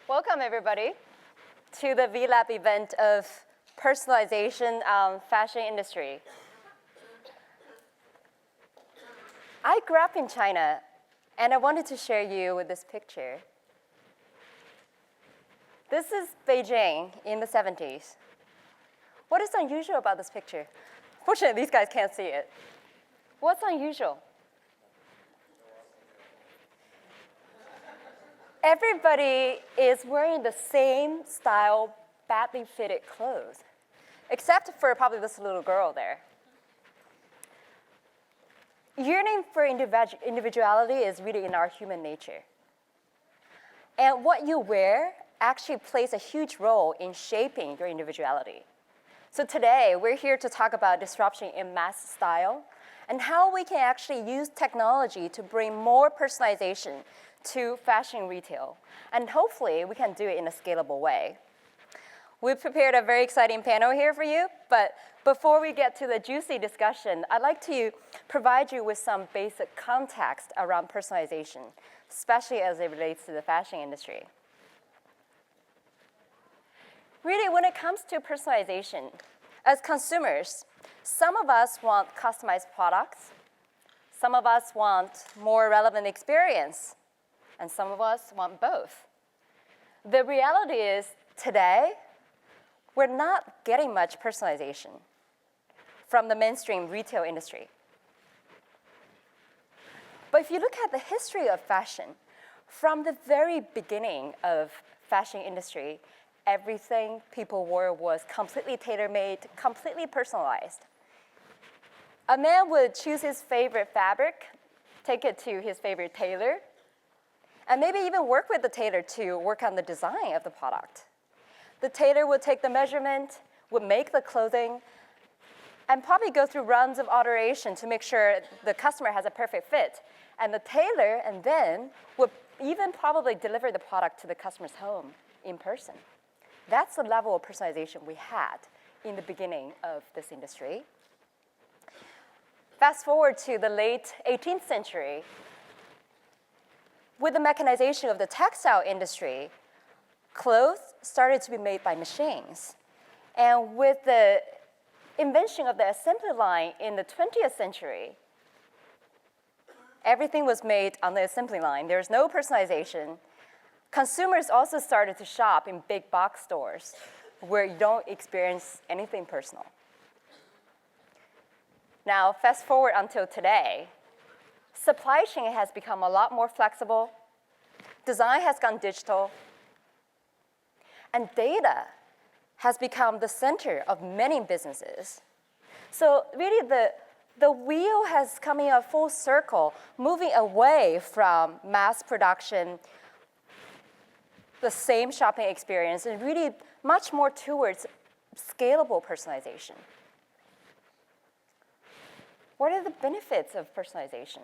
Welcome, everybody, to the VLab event of personalization fashion industry. I grew up in China, and I wanted to share you with this picture. This is Beijing in the 70s. What is unusual about this picture? Fortunately, these guys can't see it. What's unusual? Everybody is wearing the same style, badly fitted clothes, except for probably this little girl there. Yearning for individuality is really in our human nature. And what you wear actually plays a huge role in shaping your individuality. So today, we're here to talk about disruption in mass style and how we can actually use technology to bring more personalization to fashion retail. And hopefully, we can do it in a scalable way. We've prepared a very exciting panel here for you, but before we get to the juicy discussion, I'd like to provide you with some basic context around personalization, especially as it relates to the fashion industry. Really, when it comes to personalization, as consumers, some of us want customized products, some of us want more relevant experience, and some of us want both. The reality is, today, we're not getting much personalization from the mainstream retail industry. But if you look at the history of fashion, from the very beginning of fashion industry, everything people wore was completely tailor-made, completely personalized. A man would choose his favorite fabric, take it to his favorite tailor, and maybe even work with the tailor to work on the design of the product. The tailor would take the measurement, would make the clothing, and probably go through runs of alteration to make sure the customer has a perfect fit. And the tailor, and then, would even probably deliver the product to the customer's home in person. That's the level of personalization we had in the beginning of this industry. Fast forward to the late 18th century. With the mechanization of the textile industry, clothes started to be made by machines. And with the invention of the assembly line in the 20th century, everything was made on the assembly line. There was no personalization. Consumers also started to shop in big box stores where you don't experience anything personal. Now, fast forward until today. Supply chain has become a lot more flexible. Design has gone digital. And data has become the center of many businesses. So really, the wheel has come in a full circle, moving away from mass production, the same shopping experience, and really much more towards scalable personalization. What are the benefits of personalization?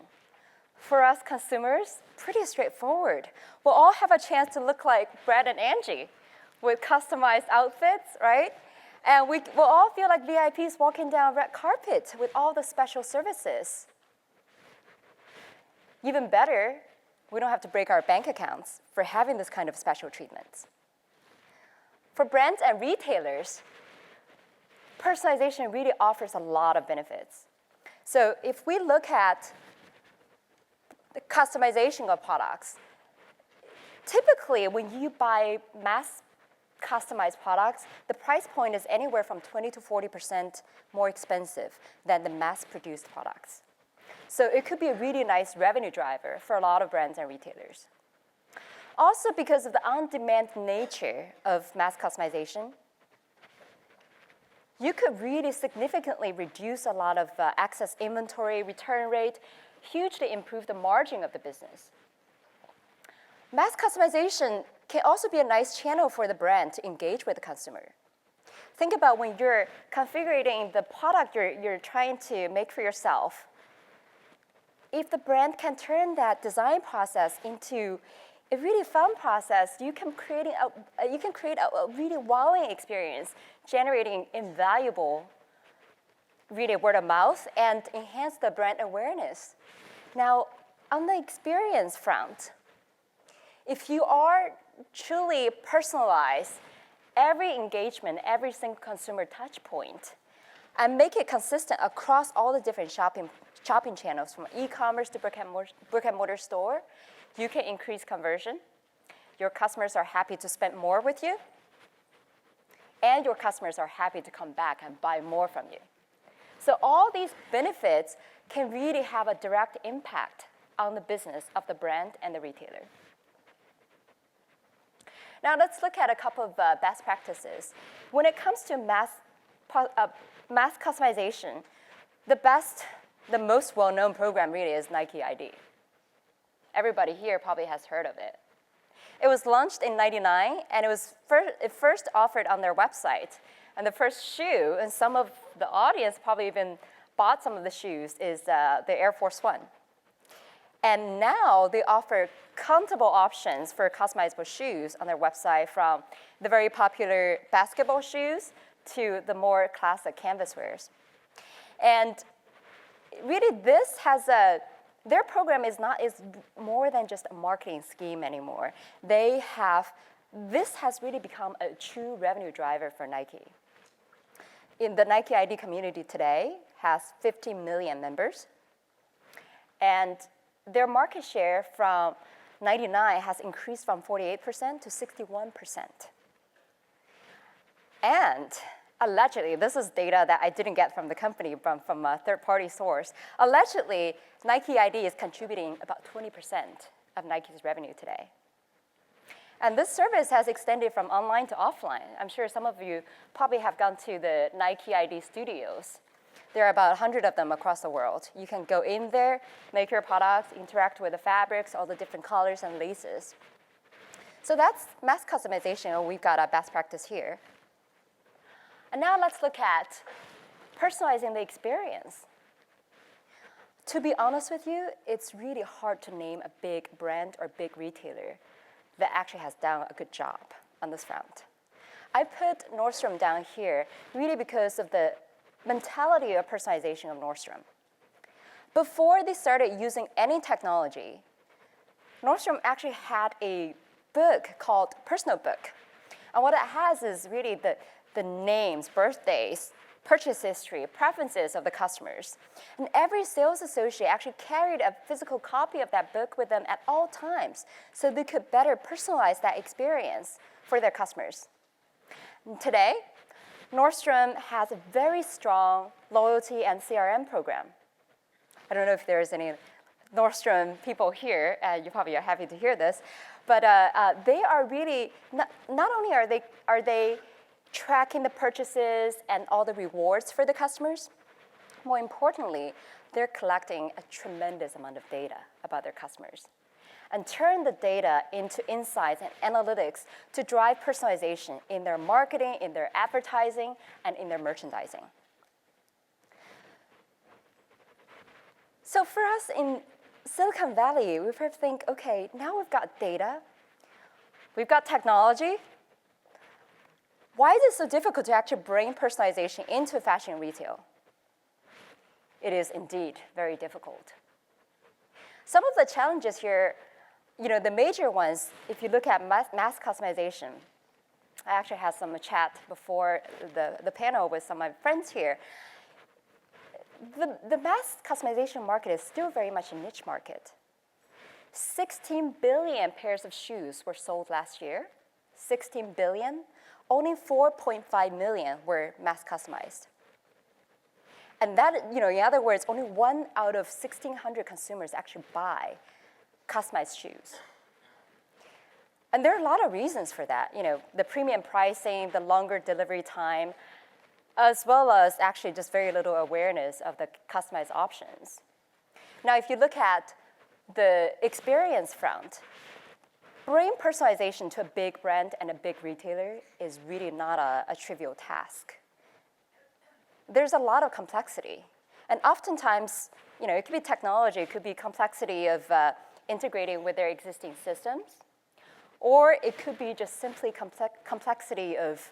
For us consumers, pretty straightforward. We'll all have a chance to look like Brad and Angie with customized outfits, right? And we'll all feel like VIPs walking down red carpet with all the special services. Even better, we don't have to break our bank accounts for having this kind of special treatments. For brands and retailers, personalization really offers a lot of benefits. So if we look at the customization of products, typically when you buy mass customized products, the price point is anywhere from 20 to 40% more expensive than the mass-produced products. So it could be a really nice revenue driver for a lot of brands and retailers. Also, because of the on-demand nature of mass customization, you could really significantly reduce a lot of excess inventory, return rate, hugely improve the margin of the business. Mass customization can also be a nice channel for the brand to engage with the customer. Think about when you're configuring the product you're trying to make for yourself. If the brand can turn that design process into a really fun process, you can create a really wowing experience, generating invaluable really word of mouth and enhance the brand awareness. Now, on the experience front, if you are truly personalize every engagement, every single consumer touch point, and make it consistent across all the different shopping channels, from e-commerce to brick and mortar store, you can increase conversion. Your customers are happy to spend more with you, and your customers are happy to come back and buy more from you. So all these benefits can really have a direct impact on the business of the brand and the retailer. Now let's look at a couple of best practices. When it comes to mass customization, the most well-known program really is NikelD. Everybody here probably has heard of it. It was launched in '99, and it first offered on their website. And the first shoe, and some of the audience probably even bought some of the shoes, is the Air Force One. And now they offer countable options for customizable shoes on their website, from the very popular basketball shoes to the more classic canvas wears. And really their program is more than just a marketing scheme anymore. This has really become a true revenue driver for Nike. In the NikelD community today has 50 million members, and their market share from '99 has increased from 48% to 61%. And allegedly, this is data that I didn't get from the company, from a third-party source. Allegedly, NikelD is contributing about 20% of Nike's revenue today. And this service has extended from online to offline. I'm sure some of you probably have gone to the NikelD studios. There are about 100 of them across the world. You can go in there, make your products, interact with the fabrics, all the different colors and laces. So that's mass customization. We've got a best practice here. And now let's look at personalizing the experience. To be honest with you, it's really hard to name a big brand or big retailer that actually has done a good job on this front. I put Nordstrom down here really because of the mentality of personalization of Nordstrom. Before they started using any technology, Nordstrom actually had a book called Personal Book. And what it has is really the names, birthdays, purchase history, preferences of the customers. And every sales associate actually carried a physical copy of that book with them at all times, so they could better personalize that experience for their customers. And today, Nordstrom has a very strong loyalty and CRM program. I don't know if there's any Nordstrom people here, you probably are happy to hear this, but they are really, not only are they tracking the purchases and all the rewards for the customers, more importantly, they're collecting a tremendous amount of data about their customers and turn the data into insights and analytics to drive personalization in their marketing, in their advertising, and in their merchandising. So for us in Silicon Valley, we first think, okay, now we've got data, we've got technology. Why is it so difficult to actually bring personalization into fashion retail? It is indeed very difficult. Some of the challenges here, the major ones, if you look at mass customization, I actually had some chat before the panel with some of my friends here. The mass customization market is still very much a niche market. 16 billion pairs of shoes were sold last year. 16 billion. Only 4.5 million were mass customized. And that, in other words, only 1 out of 1,600 consumers actually buy customized shoes. And there are a lot of reasons for that. The premium pricing, the longer delivery time, as well as actually just very little awareness of the customized options. Now, if you look at the experience front, bringing personalization to a big brand and a big retailer is really not a trivial task. There's a lot of complexity. And oftentimes, it could be technology, it could be complexity of integrating with their existing systems, or it could be just simply complexity of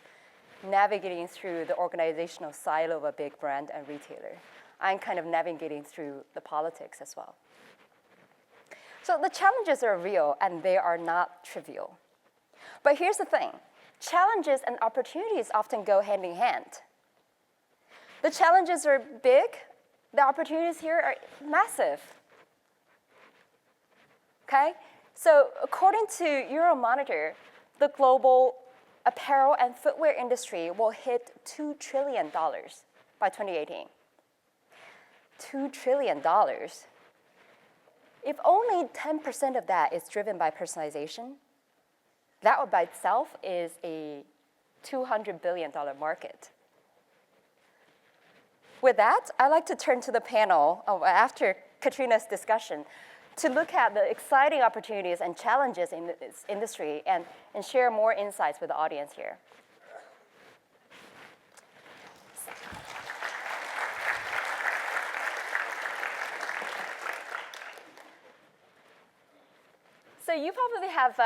navigating through the organizational silo of a big brand and retailer. I'm kind of navigating through the politics as well. So the challenges are real, and they are not trivial. But here's the thing. Challenges and opportunities often go hand in hand. The challenges are big. The opportunities here are massive. Okay? So according to Euromonitor, the global apparel and footwear industry will hit $2 trillion by 2018. $2 trillion. If only 10% of that is driven by personalization, that by itself is a $200 billion market. With that, I'd like to turn to the panel after Katrina's discussion to look at the exciting opportunities and challenges in this industry and share more insights with the audience here. So you probably have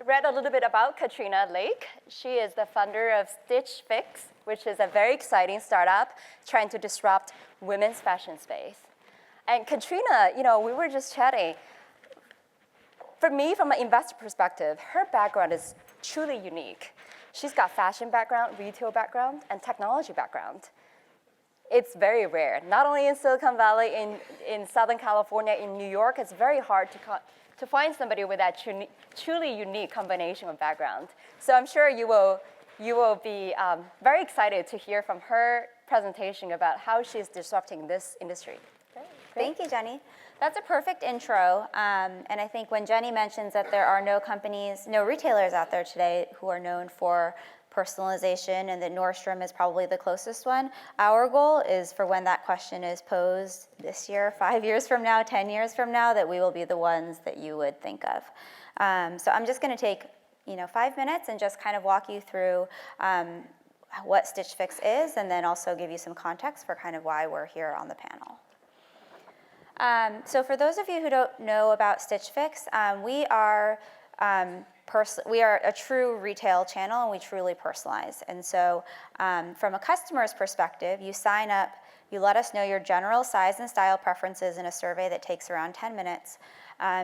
read a little bit about Katrina Lake. She is the founder of Stitch Fix, which is a very exciting startup trying to disrupt women's fashion space. And Katrina, we were just chatting. For me, from an investor perspective, her background is truly unique. She's got fashion background, retail background, and technology background. It's very rare. Not only in Silicon Valley, in Southern California, in New York, it's very hard to find somebody with that truly unique combination of background. So I'm sure you will be very excited to hear from her presentation about how she's disrupting this industry. Thank you, Jenny. That's a perfect intro. And I think when Jenny mentions that there are no companies, no retailers out there today who are known for personalization and that Nordstrom is probably the closest one, our goal is for when that question is posed this year, 5 years from now, 10 years from now, that we will be the ones that you would think of. So I'm just going to take 5 minutes and just kind of walk you through what Stitch Fix is, and then also give you some context for kind of why we're here on the panel. So for those of you who don't know about Stitch Fix, we are a true retail channel, and we truly personalize. And so from a customer's perspective, you sign up, you let us know your general size and style preferences in a survey that takes around 10 minutes.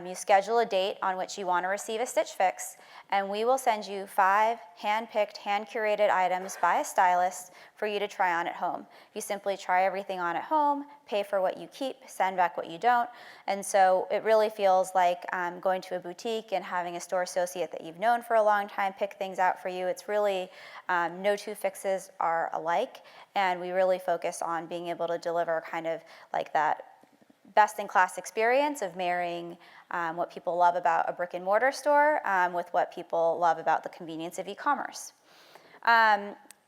You schedule a date on which you want to receive a Stitch Fix, and we will send you 5 hand-picked, hand-curated items by a stylist for you to try on at home. You simply try everything on at home, pay for what you keep, send back what you don't, and so it really feels like going to a boutique and having a store associate that you've known for a long time pick things out for you. It's really, no two fixes are alike, and we really focus on being able to deliver kind of like that best-in-class experience of marrying what people love about a brick-and-mortar store with what people love about the convenience of e-commerce.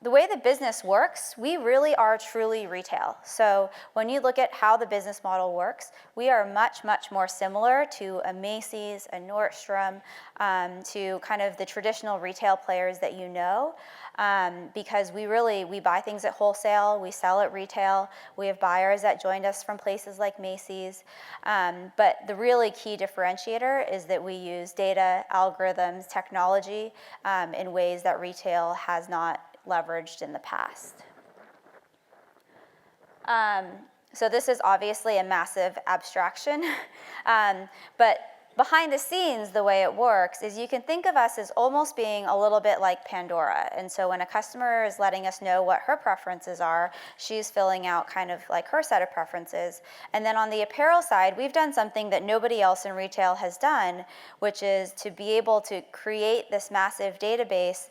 The way the business works, we really are truly retail. So when you look at how the business model works, we are much, much more similar to a Macy's, a Nordstrom, to kind of the traditional retail players that you know, because we buy things at wholesale, we sell at retail, we have buyers that joined us from places like Macy's, but the really key differentiator is that we use data, algorithms, technology in ways that retail has not leveraged in the past. So this is obviously a massive abstraction, but behind the scenes, the way it works is you can think of us as almost being a little bit like Pandora. And so when a customer is letting us know what her preferences are, she's filling out kind of like her set of preferences. And then on the apparel side, we've done something that nobody else in retail has done, which is to be able to create this massive database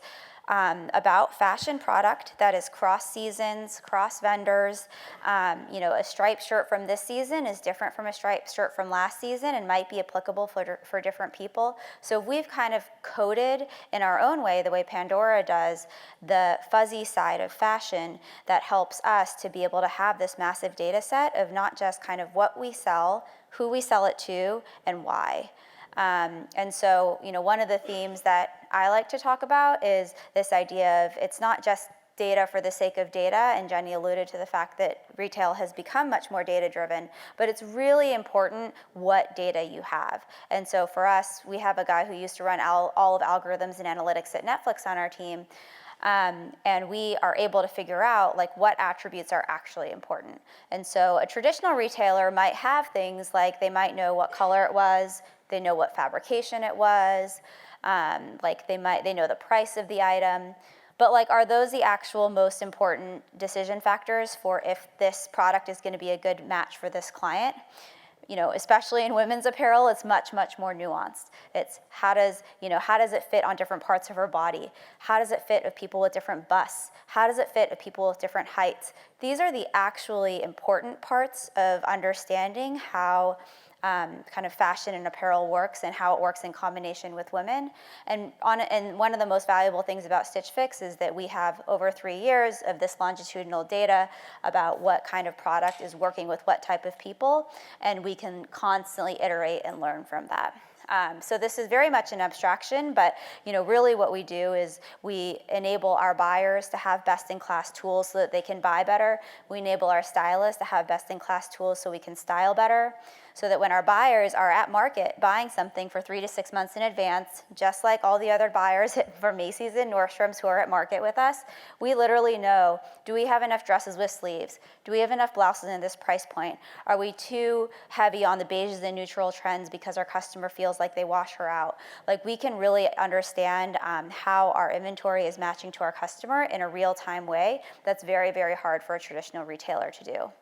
about fashion product that is cross seasons, cross vendors. A striped shirt from this season is different from a striped shirt from last season and might be applicable for different people. So we've kind of coded in our own way, the way Pandora does, the fuzzy side of fashion that helps us to be able to have this massive data set of not just kind of what we sell, who we sell it to, and why. And so, one of the themes that I like to talk about is this idea of it's not just data for the sake of data, and Jenny alluded to the fact that retail has become much more data-driven, but it's really important what data you have. And so for us, we have a guy who used to run all of algorithms and analytics at Netflix on our team, and we are able to figure out like what attributes are actually important. And so a traditional retailer might have things like they might know what color it was, they know what fabrication it was, Like they know the price of the item. But like, are those the actual most important decision factors for if this product is going to be a good match for this client? You know, especially in women's apparel, it's much, much more nuanced. It's how does it fit on different parts of her body? How does it fit with people with different busts? How does it fit with people with different heights? These are the actually important parts of understanding how kind of fashion and apparel works and how it works in combination with women. And one of the most valuable things about Stitch Fix is that we have over 3 years of this longitudinal data about what kind of product is working with what type of people, and we can constantly iterate and learn from that. So this is very much an abstraction, but really what we do is we enable our buyers to have best-in-class tools so that they can buy better. We enable our stylists to have best-in-class tools so we can style better, so that when our buyers are at market buying something for 3 to 6 months in advance, just like all the other buyers for Macy's and Nordstrom's who are at market with us, we literally know, do we have enough dresses with sleeves? Do we have enough blouses in this price point? Are we too heavy on the beiges and neutral trends because our customer feels like they wash her out? Like, we can really understand how our inventory is matching to our customer in a real-time way that's very, very hard for a traditional retailer to do.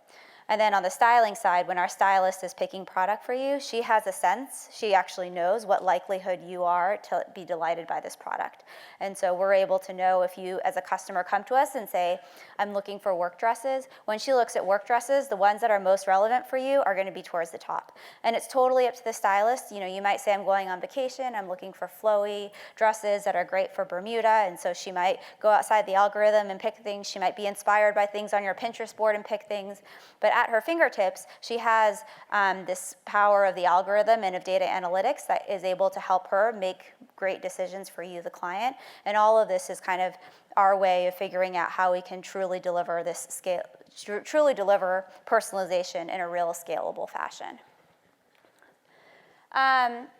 And then on the styling side, when our stylist is picking product for you, she has a sense, she actually knows what likelihood you are to be delighted by this product. And so we're able to know if you, as a customer, come to us and say, I'm looking for work dresses. When she looks at work dresses, the ones that are most relevant for you are gonna be towards the top. And it's totally up to the stylist. You might say, I'm going on vacation, I'm looking for flowy dresses that are great for Bermuda, and so she might go outside the algorithm and pick things. She might be inspired by things on your Pinterest board and pick things. But at her fingertips, she has this power of the algorithm and of data analytics that is able to help her make great decisions for you, the client. And all of this is kind of our way of figuring out how we can truly deliver personalization in a real scalable fashion.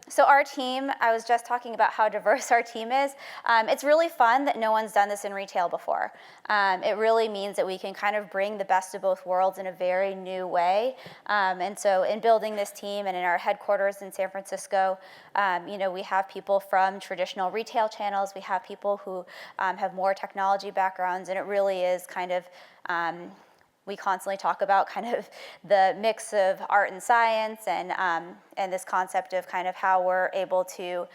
So our team, I was just talking about how diverse our team is. It's really fun that no one's done this in retail before. It really means that we can kind of bring the best of both worlds in a very new way. And so in building this team and in our headquarters in San Francisco, we have people from traditional retail channels. We have people who have more technology backgrounds, and it really is kind of we constantly talk about kind of the mix of art and science and this concept of kind of how we're able to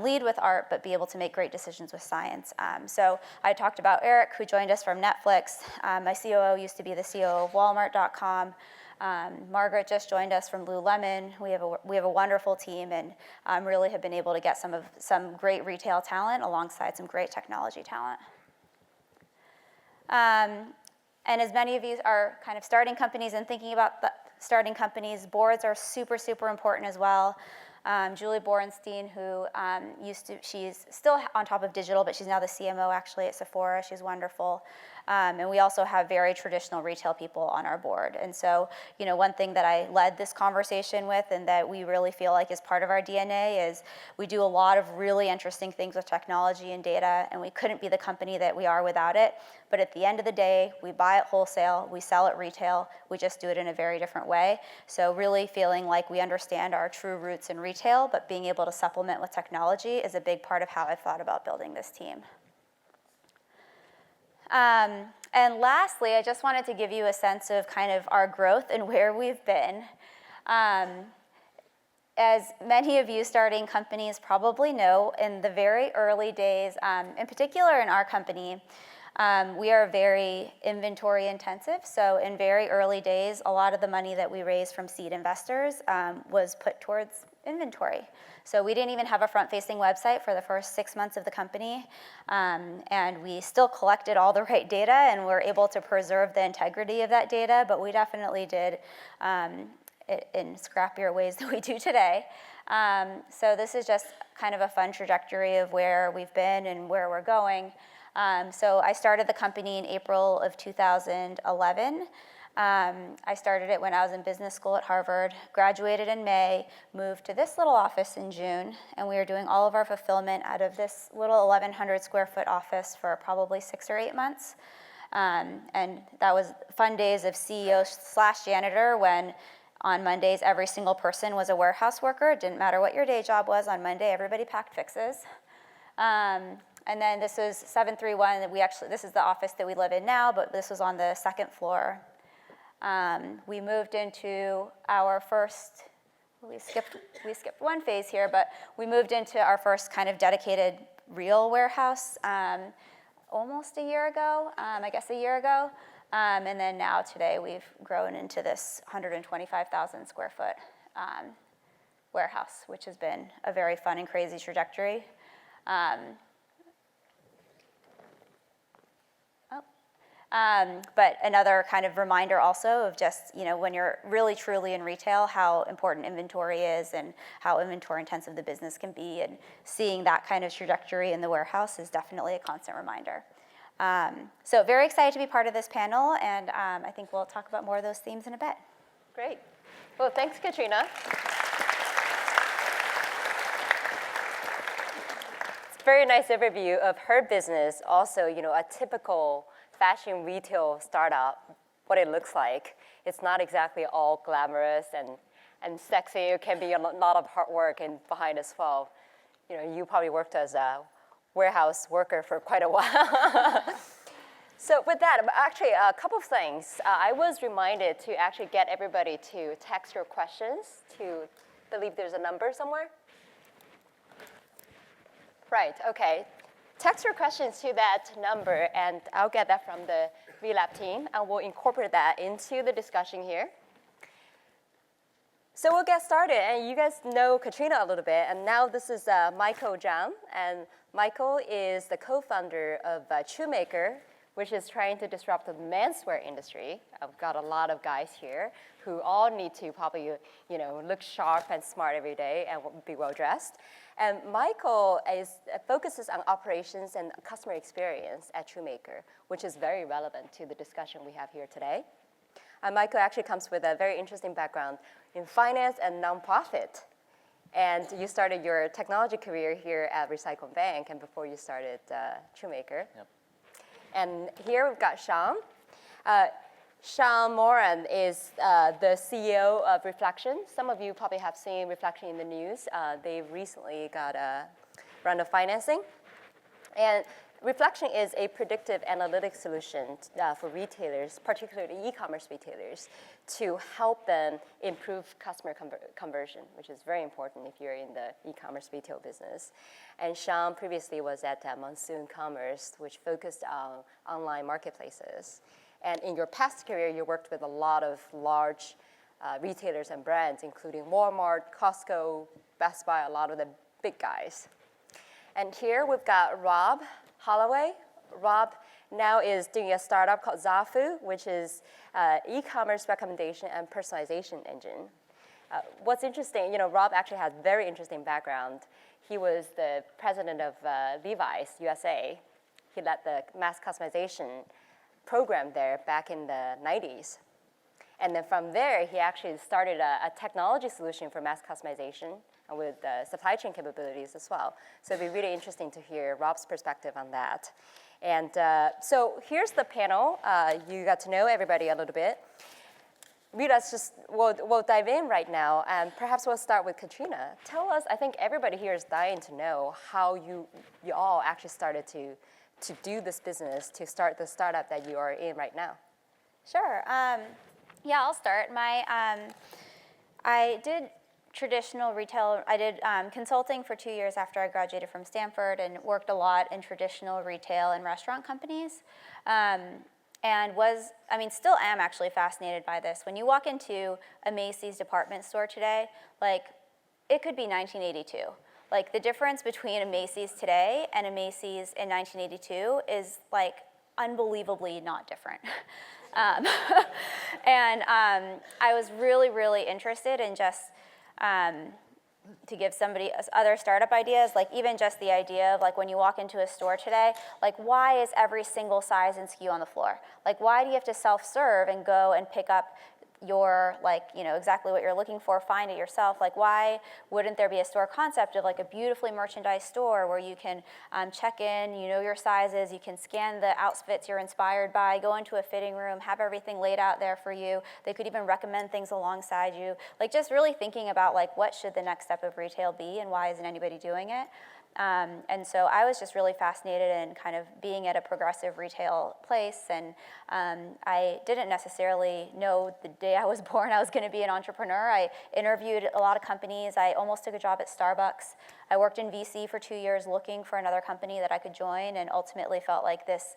lead with art but be able to make great decisions with science. So I talked about Eric, who joined us from Netflix. My COO used to be the COO of Walmart.com. Margaret just joined us from Lululemon. We have a wonderful team, and really have been able to get some great retail talent alongside some great technology talent. And as many of you are kind of starting companies and thinking about starting companies, boards are super, super important as well. Julie Borenstein, who she's still on top of digital, but she's now the CMO actually at Sephora. She's wonderful. And we also have very traditional retail people on our board. And so, one thing that I led this conversation with and that we really feel like is part of our DNA is we do a lot of really interesting things with technology and data, and we couldn't be the company that we are without it. But at the end of the day, we buy at wholesale, we sell at retail, we just do it in a very different way. So really feeling like we understand our true roots in retail, but being able to supplement with technology is a big part of how I've thought about building this team. And lastly, I just wanted to give you a sense of kind of our growth and where we've been. As many of you starting companies probably know, in the very early days, in particular in our company, we are very inventory intensive. So in very early days, a lot of the money that we raised from seed investors was put towards inventory. So we didn't even have a front-facing website for the first 6 months of the company, and we still collected all the right data and were able to preserve the integrity of that data, but we definitely did it in scrappier ways than we do today. So this is just kind of a fun trajectory of where we've been and where we're going. So I started the company in April of 2011. I started it when I was in business school at Harvard, graduated in May, moved to this little office in June, and we were doing all of our fulfillment out of this little 1,100 square foot office for probably 6 or 8 months. And that was fun days of CEO/janitor when On Mondays, every single person was a warehouse worker. It didn't matter what your day job was. On Monday, everybody packed fixes. And then this is 731. This is the office that we live in now, but this was on the second floor. We moved into our first, we skipped one phase here, but we moved into our first kind of dedicated real warehouse almost a year ago, a year ago. And then now today we've grown into this 125,000 square foot warehouse, which has been a very fun and crazy trajectory. But another kind of reminder also of just, when you're really truly in retail, how important inventory is and how inventory intensive the business can be, and seeing that kind of trajectory in the warehouse is definitely a constant reminder. So very excited to be part of this panel, and I think we'll talk about more of those themes in a bit. Great. Well, thanks, Katrina. It's a very nice overview of her business. Also, a typical fashion retail startup, what it looks like. It's not exactly all glamorous and sexy. It can be a lot of hard work and behind as well. You probably worked as a warehouse worker for quite a while. So with that, actually a couple of things. I was reminded to actually get everybody to text your questions to, believe there's a number somewhere. Right, okay. Text your questions to that number, and I'll get that from the VLab team, and we'll incorporate that into the discussion here. So we'll get started, and you guys know Katrina a little bit, and now this is Michael Zhang, and Michael is the co-founder of Shoemaker, which is trying to disrupt the menswear industry. I've got a lot of guys here who all need to probably, look sharp and smart every day and be well dressed. And Michael focuses on operations and customer experience at Shoemaker, which is very relevant to the discussion we have here today. And Michael actually comes with a very interesting background in finance and nonprofit. And you started your technology career here at Recycle Bank, and before you started Shoemaker. Yep. And here we've got Sean. Sean Moran is the CEO of Reflection. Some of you probably have seen Reflection in the news. They've recently got a round of financing. And Reflection is a predictive analytics solution for retailers, particularly e-commerce retailers, to help them improve customer conversion, which is very important if you're in the e-commerce retail business. And Sean previously was at Monsoon Commerce, which focused on online marketplaces. And in your past career, you worked with a lot of large retailers and brands, including Walmart, Costco, Best Buy, a lot of the big guys. And here we've got Rob Holloway. Rob now is doing a startup called Zafu, which is e-commerce recommendation and personalization engine. What's interesting, Rob actually has a very interesting background. He was the president of Levi's USA. He led the mass customization program there back in the 90s. And then from there, he actually started a technology solution for mass customization and with supply chain capabilities as well. So it'd be really interesting to hear Rob's perspective on that. And so here's the panel. You got to know everybody a little bit. We'll dive in right now, and perhaps we'll start with Katrina. Tell us, I think everybody here is dying to know how you all actually started to do this business, to start the startup that you are in right now. Sure. I'll start. I did traditional retail. I did consulting for 2 years after I graduated from Stanford, and worked a lot in traditional retail and restaurant companies. And still am actually fascinated by this. When you walk into a Macy's department store today, it could be 1982. The difference between a Macy's today and a Macy's in 1982 is unbelievably not different. And I was really, really interested in just to give somebody other startup ideas, even just the idea of when you walk into a store today, why is every single size and SKU on the floor? Why do you have to self-serve and go and pick up your, like, exactly what you're looking for, find it yourself. Like, why wouldn't there be a store concept of like a beautifully merchandised store where you can check in, your sizes, you can scan the outfits you're inspired by, go into a fitting room, have everything laid out there for you. They could even recommend things alongside you. Like, just really thinking about like what should the next step of retail be and why isn't anybody doing it? And so I was just really fascinated in kind of being at a progressive retail place, and I didn't necessarily know the day I was born I was going to be an entrepreneur. I interviewed a lot of companies. I almost took a job at Starbucks. I worked in VC for 2 years looking for another company that I could join, and ultimately felt like this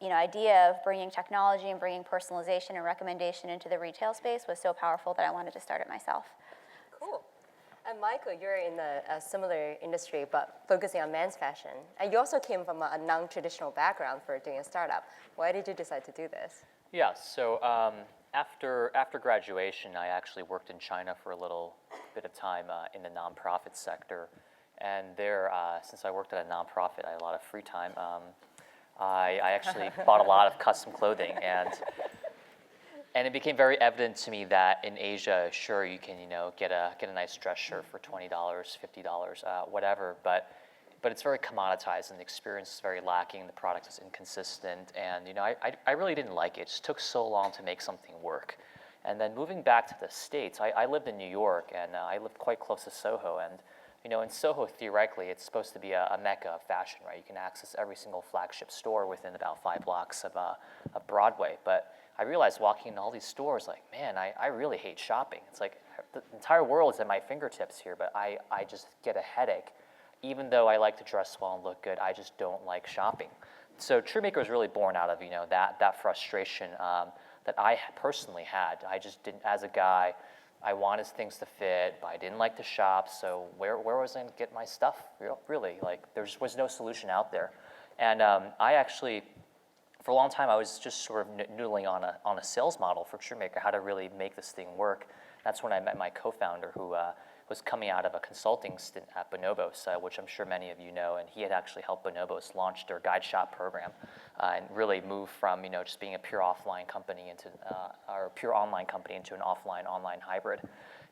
idea of bringing technology and bringing personalization and recommendation into the retail space was so powerful that I wanted to start it myself. Cool. And Michael, you're in a similar industry, but focusing on men's fashion. And you also came from a non-traditional background for doing a startup. Why did you decide to do this? Yeah, so after graduation, I actually worked in China for a little bit of time in the nonprofit sector. And there, since I worked at a nonprofit, I had a lot of free time. I actually bought a lot of custom clothing, and it became very evident to me that in Asia, sure, you can get a nice dress shirt for $20, $50, whatever, but it's very commoditized, and the experience is very lacking. The product is inconsistent, and I really didn't like it. It just took so long to make something work. And then moving back to the States, I lived in New York, and I lived quite close to Soho, and in Soho, theoretically, it's supposed to be a mecca of fashion, right? You can access every single flagship store within about 5 blocks of Broadway, but I realized walking into all these stores, like, man, I really hate shopping. It's like the entire world is at my fingertips here, but I just get a headache. Even though I like to dress well and look good, I just don't like shopping. So Truemaker was really born out of that frustration that I personally had. I just didn't, as a guy, I wanted things to fit, but I didn't like to shop. So where was I going to get my stuff? Really, like there was no solution out there. And I actually, for a long time, I was just sort of noodling on a sales model for Truemaker, how to really make this thing work. That's when I met my co-founder, who was coming out of a consulting stint at Bonobos, which I'm sure many of you know, and he had actually helped Bonobos launch their guide shop program and really move from just being a pure offline company into or a pure online company into an offline-online hybrid.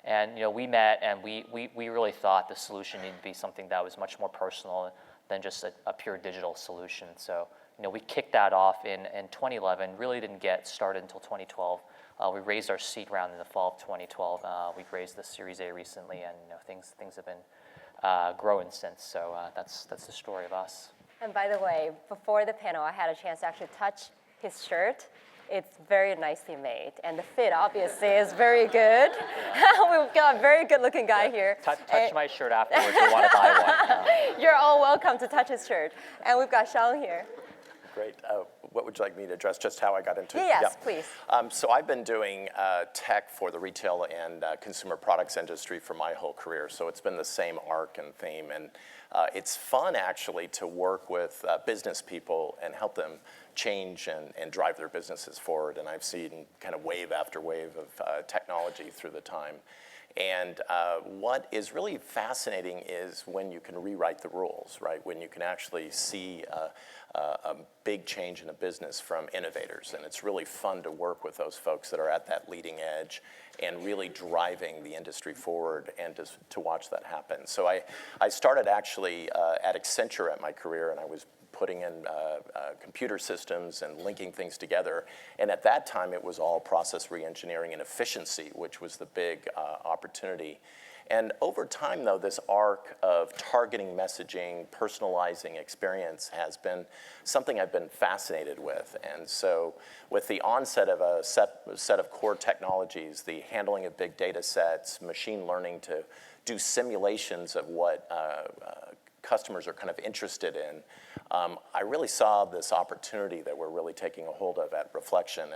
And we met, and we really thought the solution needed to be something that was much more personal than just a pure digital solution. So we kicked that off in 2011, really didn't get started until 2012. We raised our seed round in the fall of 2012. We've raised the Series A recently, and things have been growing since. So that's the story of us. And by the way, before the panel, I had a chance to actually touch his shirt. It's very nicely made, and the fit obviously is very good. We've got a very good-looking guy here. Touch my shirt afterwards. You want to buy one? You're all welcome to touch his shirt. And we've got Sean here. Great. What would you like me to address? Just how I got into it? Yes, please. So I've been doing tech for the retail and consumer products industry for my whole career. So it's been the same arc and theme. And it's fun, actually, to work with business people and help them change and drive their businesses forward. And I've seen kind of wave after wave of technology through the time. And what is really fascinating is when you can rewrite the rules, right? When you can actually see a big change in a business from innovators. And it's really fun to work with those folks that are at that leading edge and really driving the industry forward and to watch that happen. So I started actually at Accenture at my career, and I was putting in computer systems and linking things together. And at that time, it was all process reengineering and efficiency, which was the big opportunity. And over time, though, this arc of targeting messaging, personalizing experience has been something I've been fascinated with. And so with the onset of a set of core technologies, the handling of big data sets, machine learning to do simulations of what customers are kind of interested in, I really saw this opportunity that we're really taking a hold of at Reflection,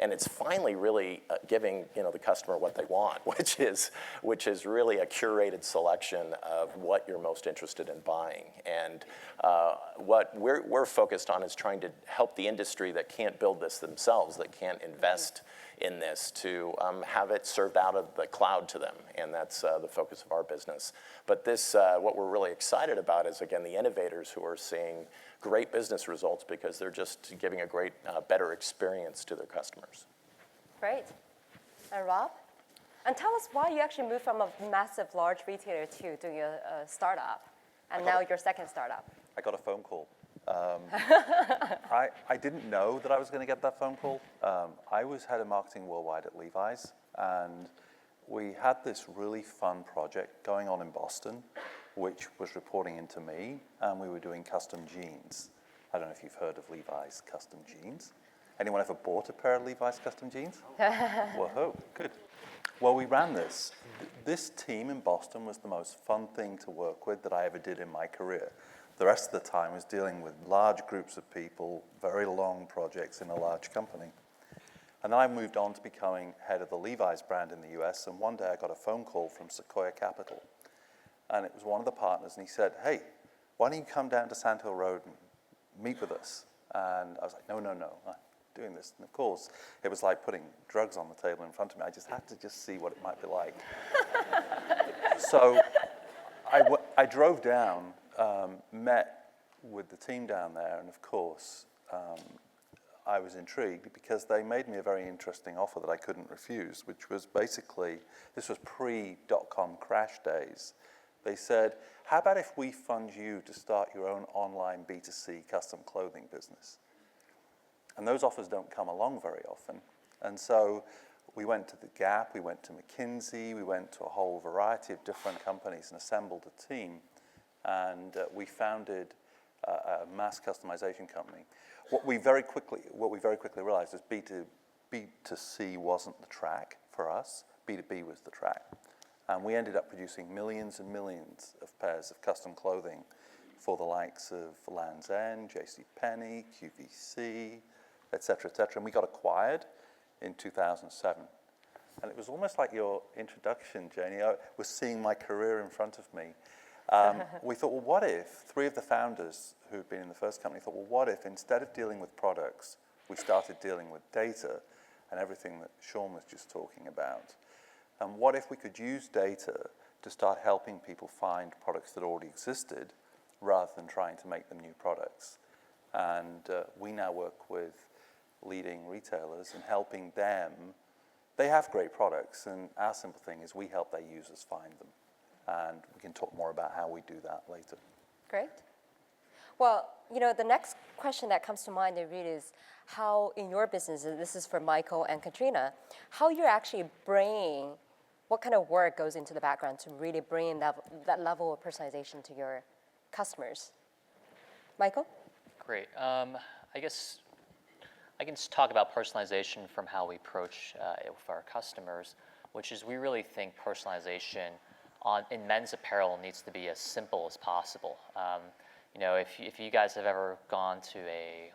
and it's finally really giving the customer what they want, which is really a curated selection of what you're most interested in buying. And what we're focused on is trying to help the industry that can't build this themselves, that can't invest in this, to have it served out of the cloud to them, and that's the focus of our business. But this, what we're really excited about is, again, the innovators who are seeing great business results because they're just giving a great, better experience to their customers. Great. And Rob? And tell us why you actually moved from a massive, large retailer to doing a startup, and now your second startup. I got a phone call. I didn't know that I was going to get that phone call. I was head of marketing worldwide at Levi's, and we had this really fun project going on in Boston, which was reporting into me, and we were doing custom jeans. I don't know if you've heard of Levi's custom jeans. Anyone ever bought a pair of Levi's custom jeans? Whoa, good. Well, we ran this. This team in Boston was the most fun thing to work with that I ever did in my career. The rest of the time was dealing with large groups of people, very long projects in a large company. And then I moved on to becoming head of the Levi's brand in the US, and one day I got a phone call from Sequoia Capital. And it was one of the partners, and he said, hey, why don't you come down to Savile Row and meet with us? And I was like, no, I'm doing this. And of course, it was like putting drugs on the table in front of me. I just had to see what it might be like. So I drove down, met with the team down there, and of course, I was intrigued because they made me a very interesting offer that I couldn't refuse, which was basically, this was pre-dot-com crash days. They said, how about if we fund you to start your own online B2C custom clothing business? And those offers don't come along very often. And so we went to the Gap, we went to McKinsey, we went to a whole variety of different companies and assembled a team. And we founded a mass customization company. What we very quickly realized is B2C wasn't the track for us. B2B was the track. And we ended up producing millions and millions of pairs of custom clothing for the likes of Land's End, JCPenney, QVC, et cetera, et cetera. And we got acquired in 2007. And it was almost like your introduction, Janie. I was seeing my career in front of me. We thought, well, what if, three of the founders who'd been in the first company thought, well, what if instead of dealing with products, we started dealing with data and everything that Sean was just talking about? And what if we could use data to start helping people find products that already existed rather than trying to make them new products? And we now work with leading retailers and helping them. They have great products, and our simple thing is we help their users find them. And we can talk more about how we do that later. Great. Well, the next question that comes to mind, really, is how in your business, and this is for Michael and Katrina, how you're actually bringing, what kind of work goes into the background to really bring that level of personalization to your customers? Michael? Great. I guess I can talk about personalization from how we approach it with our customers, which is we really think personalization in men's apparel needs to be as simple as possible. If you guys have ever gone to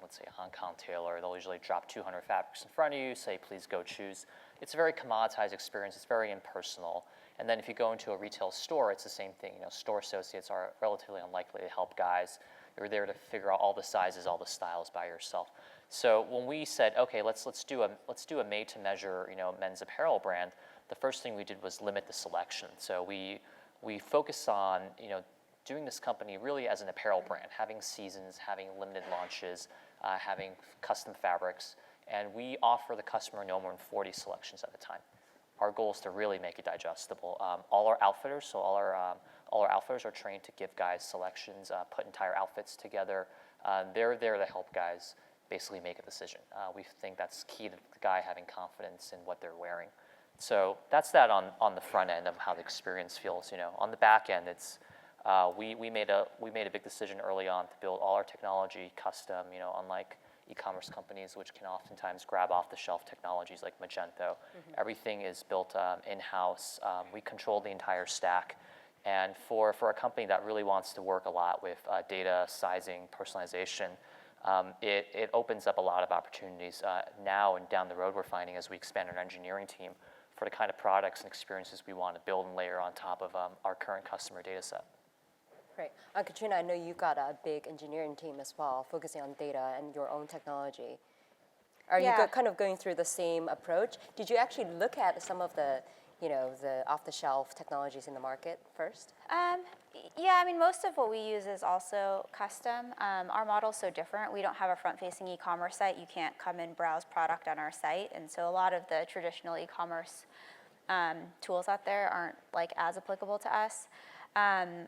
let's say a Hong Kong tailor, they'll usually drop 200 fabrics in front of you, say, please go choose. It's a very commoditized experience. It's very impersonal. And then if you go into a retail store, it's the same thing. Store associates are relatively unlikely to help guys. You're there to figure out all the sizes, all the styles by yourself. So when we said, okay, let's do a made-to-measure men's apparel brand, the first thing we did was limit the selection. So we focus on doing this company really as an apparel brand, having seasons, having limited launches, having custom fabrics, and we offer the customer no more than 40 selections at a time. Our goal is to really make it digestible. All our outfitters are trained to give guys selections, put entire outfits together. They're there to help guys basically make a decision. We think that's key to the guy having confidence in what they're wearing. So that's that on the front end of how the experience feels. On the back end, it's we made a big decision early on to build all our technology custom. Unlike e-commerce companies, which can oftentimes grab off-the-shelf technologies like Magento, everything is built in-house. We control the entire stack, and for a company that really wants to work a lot with data, sizing, personalization, it opens up a lot of opportunities now and down the road. We're finding as we expand our engineering team for the kind of products and experiences we want to build and layer on top of our current customer data set. Great. Katrina, I know you got a big engineering team as well, focusing on data and your own technology. Are you kind of going through the same approach? Did you actually look at some of the the off-the-shelf technologies in the market first? Yeah, I mean, most of what we use is also custom. Our model's so different. We don't have a front-facing e-commerce site. You can't come and browse product on our site. And so a lot of the traditional e-commerce tools out there aren't like as applicable to us.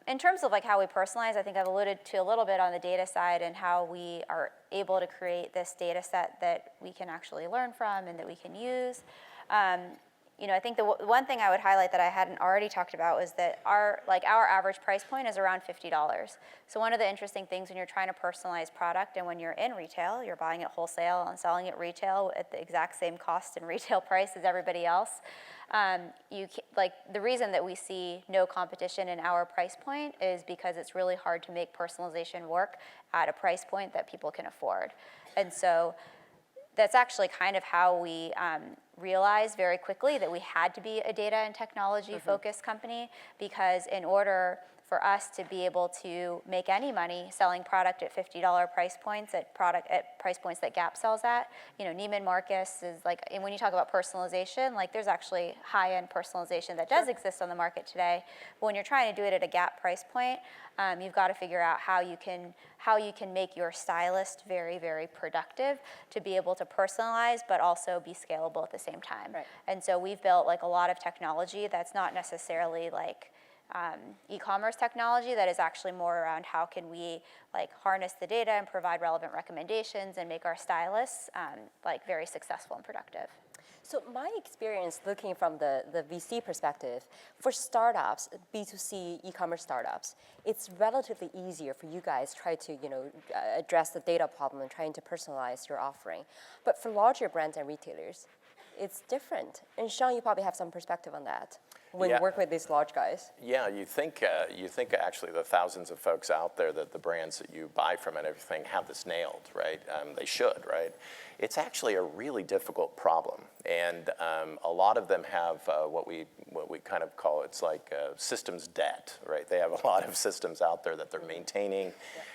In terms of like how we personalize, I think I've alluded to a little bit on the data side and how we are able to create this data set that we can actually learn from and that we can use. I think the one thing I would highlight that I hadn't already talked about was that our average price point is around $50. So one of the interesting things when you're trying to personalize product and when you're in retail, you're buying it wholesale and selling it retail at the exact same cost and retail price as everybody else. The reason that we see no competition in our price point is because it's really hard to make personalization work at a price point that people can afford. And so that's actually kind of how we realized very quickly that we had to be a data and technology focused company, because in order for us to be able to make any money selling product at $50 price points at price points that Gap sells at, Neiman Marcus is like, and when you talk about personalization, like there's actually high-end personalization that does exist on the market today. But when you're trying to do it at a Gap price point, you've got to figure out how you can make your stylist very, very productive to be able to personalize, but also be scalable at the same time. Right. And so we've built like a lot of technology that's not necessarily like e-commerce technology, that is actually more around how can we like harness the data and provide relevant recommendations and make our stylists like very successful and productive. So my experience looking from the VC perspective, for startups, B2C e-commerce startups, it's relatively easier for you guys to try to address the data problem and trying to personalize your offering. But for larger brands and retailers, it's different. And Sean, you probably have some perspective on that when you work with these large guys. Yeah, you think actually the thousands of folks out there, that the brands that you buy from and everything have this nailed, right? They should, right? It's actually a really difficult problem, and a lot of them have what we kind of call, it's like systems debt, right? They have a lot of systems out there that they're maintaining,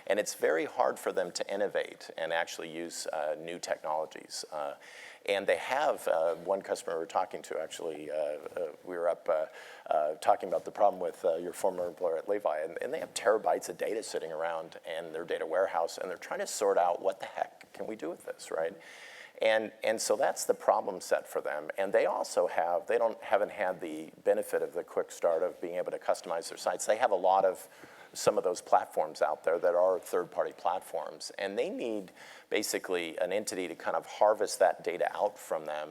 and it's very hard for them to innovate and actually use new technologies. And they have, one customer we were talking to, actually, we were up talking about the problem with your former employer at Levi, and they have terabytes of data sitting around in their data warehouse, and they're trying to sort out what the heck can we do with this, right? And so that's the problem set for them. And they also haven't had the benefit of the quick start of being able to customize their sites. They have a lot of some of those platforms out there that are third-party platforms, and they need basically an entity to kind of harvest that data out from them,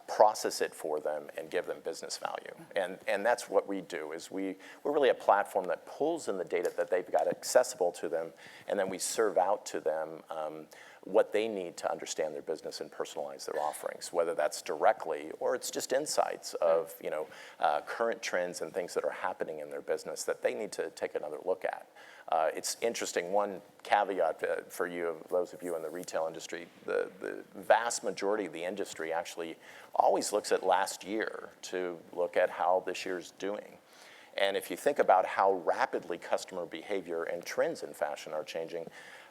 process it for them, and give them business value. And that's what we do, is we're really a platform that pulls in the data that they've got accessible to them, and then we serve out to them what they need to understand their business and personalize their offerings, whether that's directly or it's just insights of current trends and things that are happening in their business that they need to take another look at. It's interesting, one caveat for you, those of you in the retail industry, the vast majority of the industry actually always looks at last year to look at how this year's doing. And if you think about how rapidly customer behavior and trends in fashion are changing,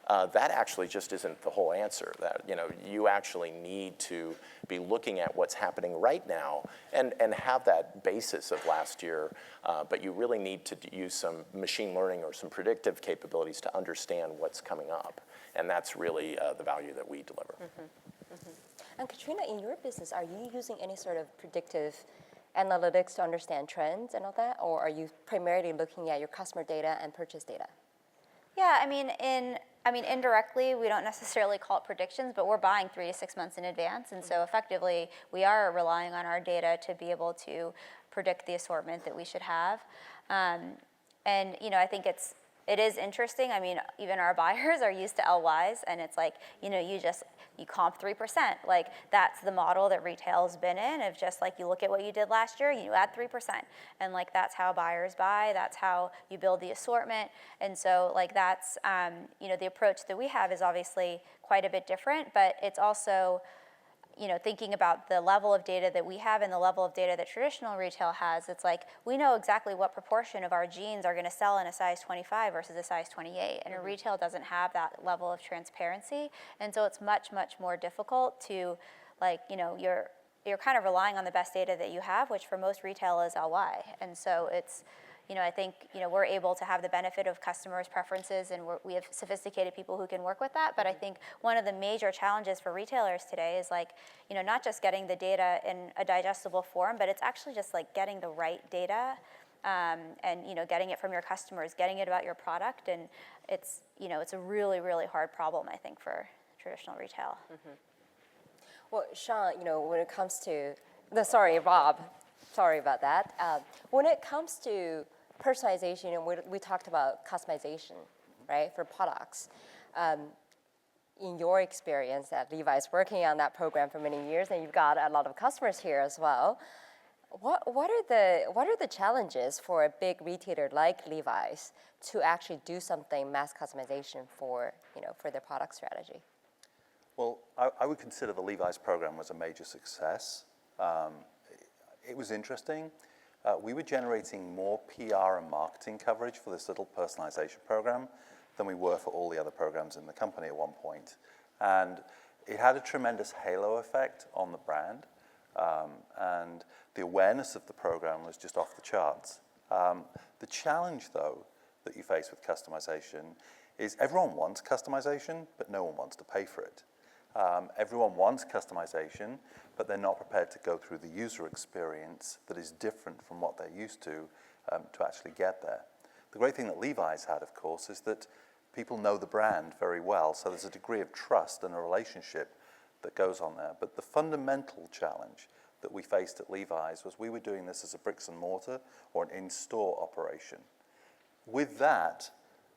that actually just isn't the whole answer. That you actually need to be looking at what's happening right now and have that basis of last year, but you really need to use some machine learning or some predictive capabilities to understand what's coming up, and that's really the value that we deliver. And Katrina, in your business, are you using any sort of predictive analytics to understand trends and all that, or are you primarily looking at your customer data and purchase data? Yeah, I mean, indirectly, we don't necessarily call it predictions, but we're buying 3 to 6 months in advance, and so effectively, we are relying on our data to be able to predict the assortment that we should have. And I think it is interesting. I mean, even our buyers are used to LYs, and it's like, you comp 3%. Like, that's the model that retail's been in, of just like, you look at what you did last year, you add 3%. And like, that's how buyers buy, that's how you build the assortment. And so like, that's, the approach that we have is obviously quite a bit different, but it's also, thinking about the level of data that we have and the level of data that traditional retail has. It's like, we know exactly what proportion of our jeans are going to sell in a size 25 versus a size 28, and a retail doesn't have that level of transparency, and so it's much, much more difficult to, like, you're kind of relying on the best data that you have, which for most retail is LY. And so it's, I think, we're able to have the benefit of customers' preferences, and we have sophisticated people who can work with that. But I think one of the major challenges for retailers today is like, not just getting the data in a digestible form, but it's actually just like getting the right data, and getting it from your customers, getting it about your product, and it's a really, really hard problem, I think, for traditional retail. Well, Sean, when it comes to sorry, Rob, sorry about that. When it comes to personalization, and we talked about customization, right, for products. In your experience at Levi's, working on that program for many years, and you've got a lot of customers here as well. What are the challenges for a big retailer like Levi's to actually do something mass customization for their product strategy? Well, I would consider the Levi's program was a major success. It was interesting. We were generating more PR and marketing coverage for this little personalization program than we were for all the other programs in the company at one point. And it had a tremendous halo effect on the brand. And the awareness of the program was just off the charts. The challenge, though, that you face with customization is everyone wants customization, but no one wants to pay for it. Everyone wants customization, but they're not prepared to go through the user experience that is different from what they're used to actually get there. The great thing that Levi's had, of course, is that people know the brand very well, so there's a degree of trust and a relationship that goes on there. But the fundamental challenge that we faced at Levi's was we were doing this as a bricks and mortar or an in-store operation. With that,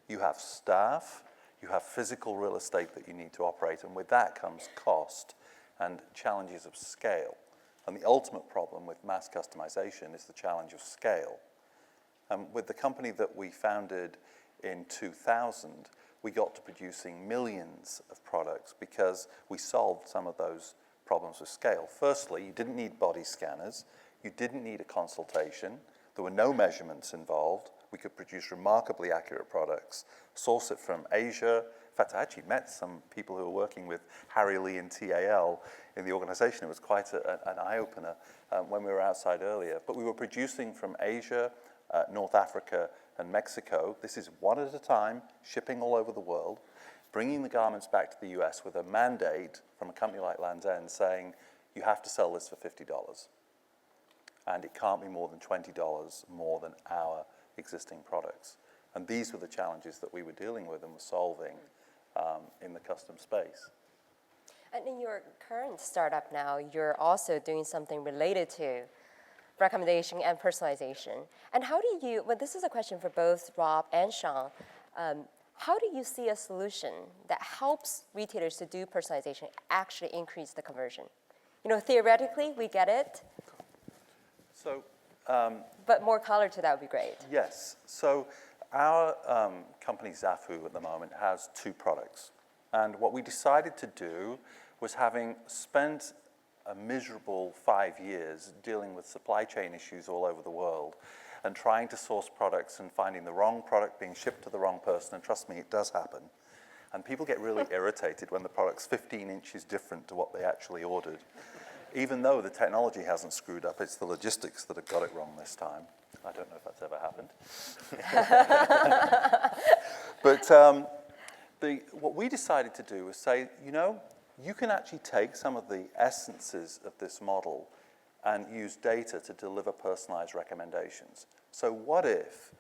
you have staff, you have physical real estate that you need to operate, and with that comes cost and challenges of scale. And the ultimate problem with mass customization is the challenge of scale. With the company that we founded in 2000, we got to producing millions of products because we solved some of those problems with scale. Firstly, you didn't need body scanners, you didn't need a consultation, there were no measurements involved. We could produce remarkably accurate products, source it from Asia. In fact, I actually met some people who were working with Harry Lee and TAL in the organization. It was quite an eye-opener when we were outside earlier. But we were producing from Asia, North Africa, and Mexico. This is one at a time, shipping all over the world, bringing the garments back to the US with a mandate from a company like Land's End saying, you have to sell this for $50. And it can't be more than $20 more than our existing products. And these were the challenges that we were dealing with and were solving in the custom space. And in your current startup now, you're also doing something related to recommendation and personalization. And how do you, well, this is a question for both Rob and Sean, how do you see a solution that helps retailers to do personalization actually increase the conversion? Theoretically, we get it. So, but more color to that would be great. yes. So our company, Zafu, at the moment, has 2 products. And what we decided to do was, having spent a miserable 5 years dealing with supply chain issues all over the world and trying to source products and finding the wrong product being shipped to the wrong person, and trust me, it does happen. And people get really irritated when the product's 15 inches different to what they actually ordered. Even though the technology hasn't screwed up, it's the logistics that have got it wrong this time. I don't know if that's ever happened. But what we decided to do was say, you can actually take some of the essences of this model and use data to deliver personalized recommendations. So what if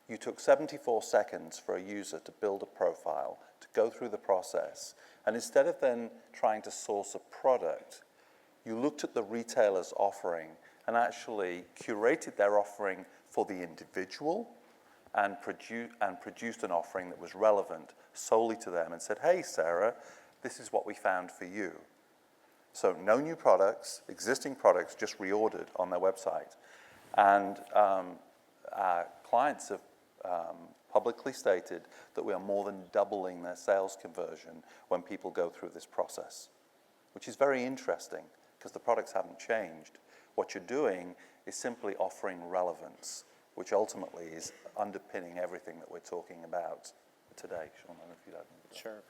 you took 74 seconds for a user to build a profile, to go through the process, and instead of then trying to source a product, you looked at the retailer's offering and actually curated their offering for the individual and produced an offering that was relevant solely to them and said, hey, Sarah, this is what we found for you. So no new products, existing products just reordered on their website. And our clients have publicly stated that we are more than doubling their sales conversion when people go through this process, which is very interesting because the products haven't changed. What you're doing is simply offering relevance, which ultimately is underpinning everything that we're talking about today. Sean, I don't know if you'd like to. Sure.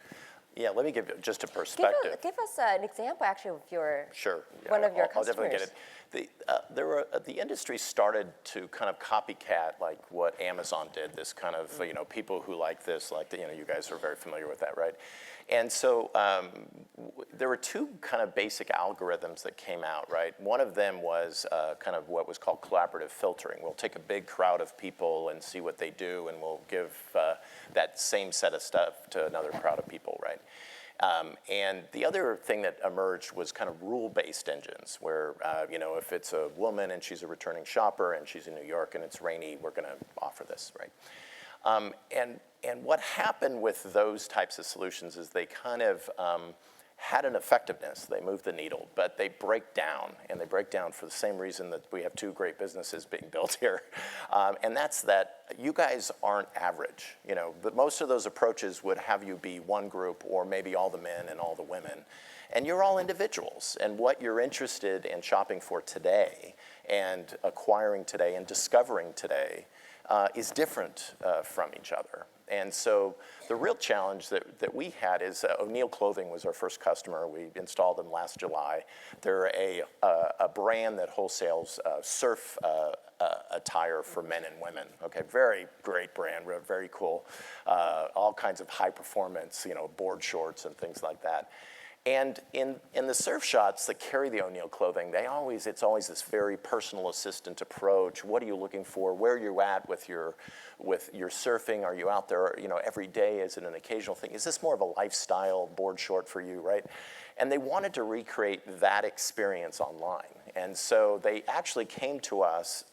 Yeah, let me give you just a Give, perspective. give us an example, actually, of your Sure. Yeah, one of your I'll definitely get customers. it. The industry started to kind of copycat like what Amazon did. This kind of people who like this, like you guys are very familiar with that, right? And so there were two kind of basic algorithms that came out, right? One of them was kind of what was called collaborative filtering. We'll take a big crowd of people and see what they do, and we'll give that same set of stuff to another crowd of people, right? And the other thing that emerged was kind of rule-based engines, where if it's a woman and she's a returning shopper and she's in New York and it's rainy, we're going to offer this, right? And what happened with those types of solutions is they kind of had an effectiveness. They moved the needle, but they break down, and they break down for the same reason that we have two great businesses being built here, and that's that you guys aren't average. Most of those approaches would have you be one group, or maybe all the men and all the women, and you're all individuals, and what you're interested in shopping for today, and acquiring today, and discovering today is different from each other. And so the real challenge that we had is O'Neill Clothing was our first customer. We installed them last July. They're a brand that wholesales surf attire for men and women. Okay, very great brand, very cool. All kinds of high performance, board shorts and things like that. And in the surf shots that carry the O'Neill Clothing, it's always this very personal assistant approach. What are you looking for? Where are you at with your surfing? Are you out there, every day? Is it an occasional thing? Is this more of a lifestyle board short for you, right? And they wanted to recreate that experience online. And so they actually came to us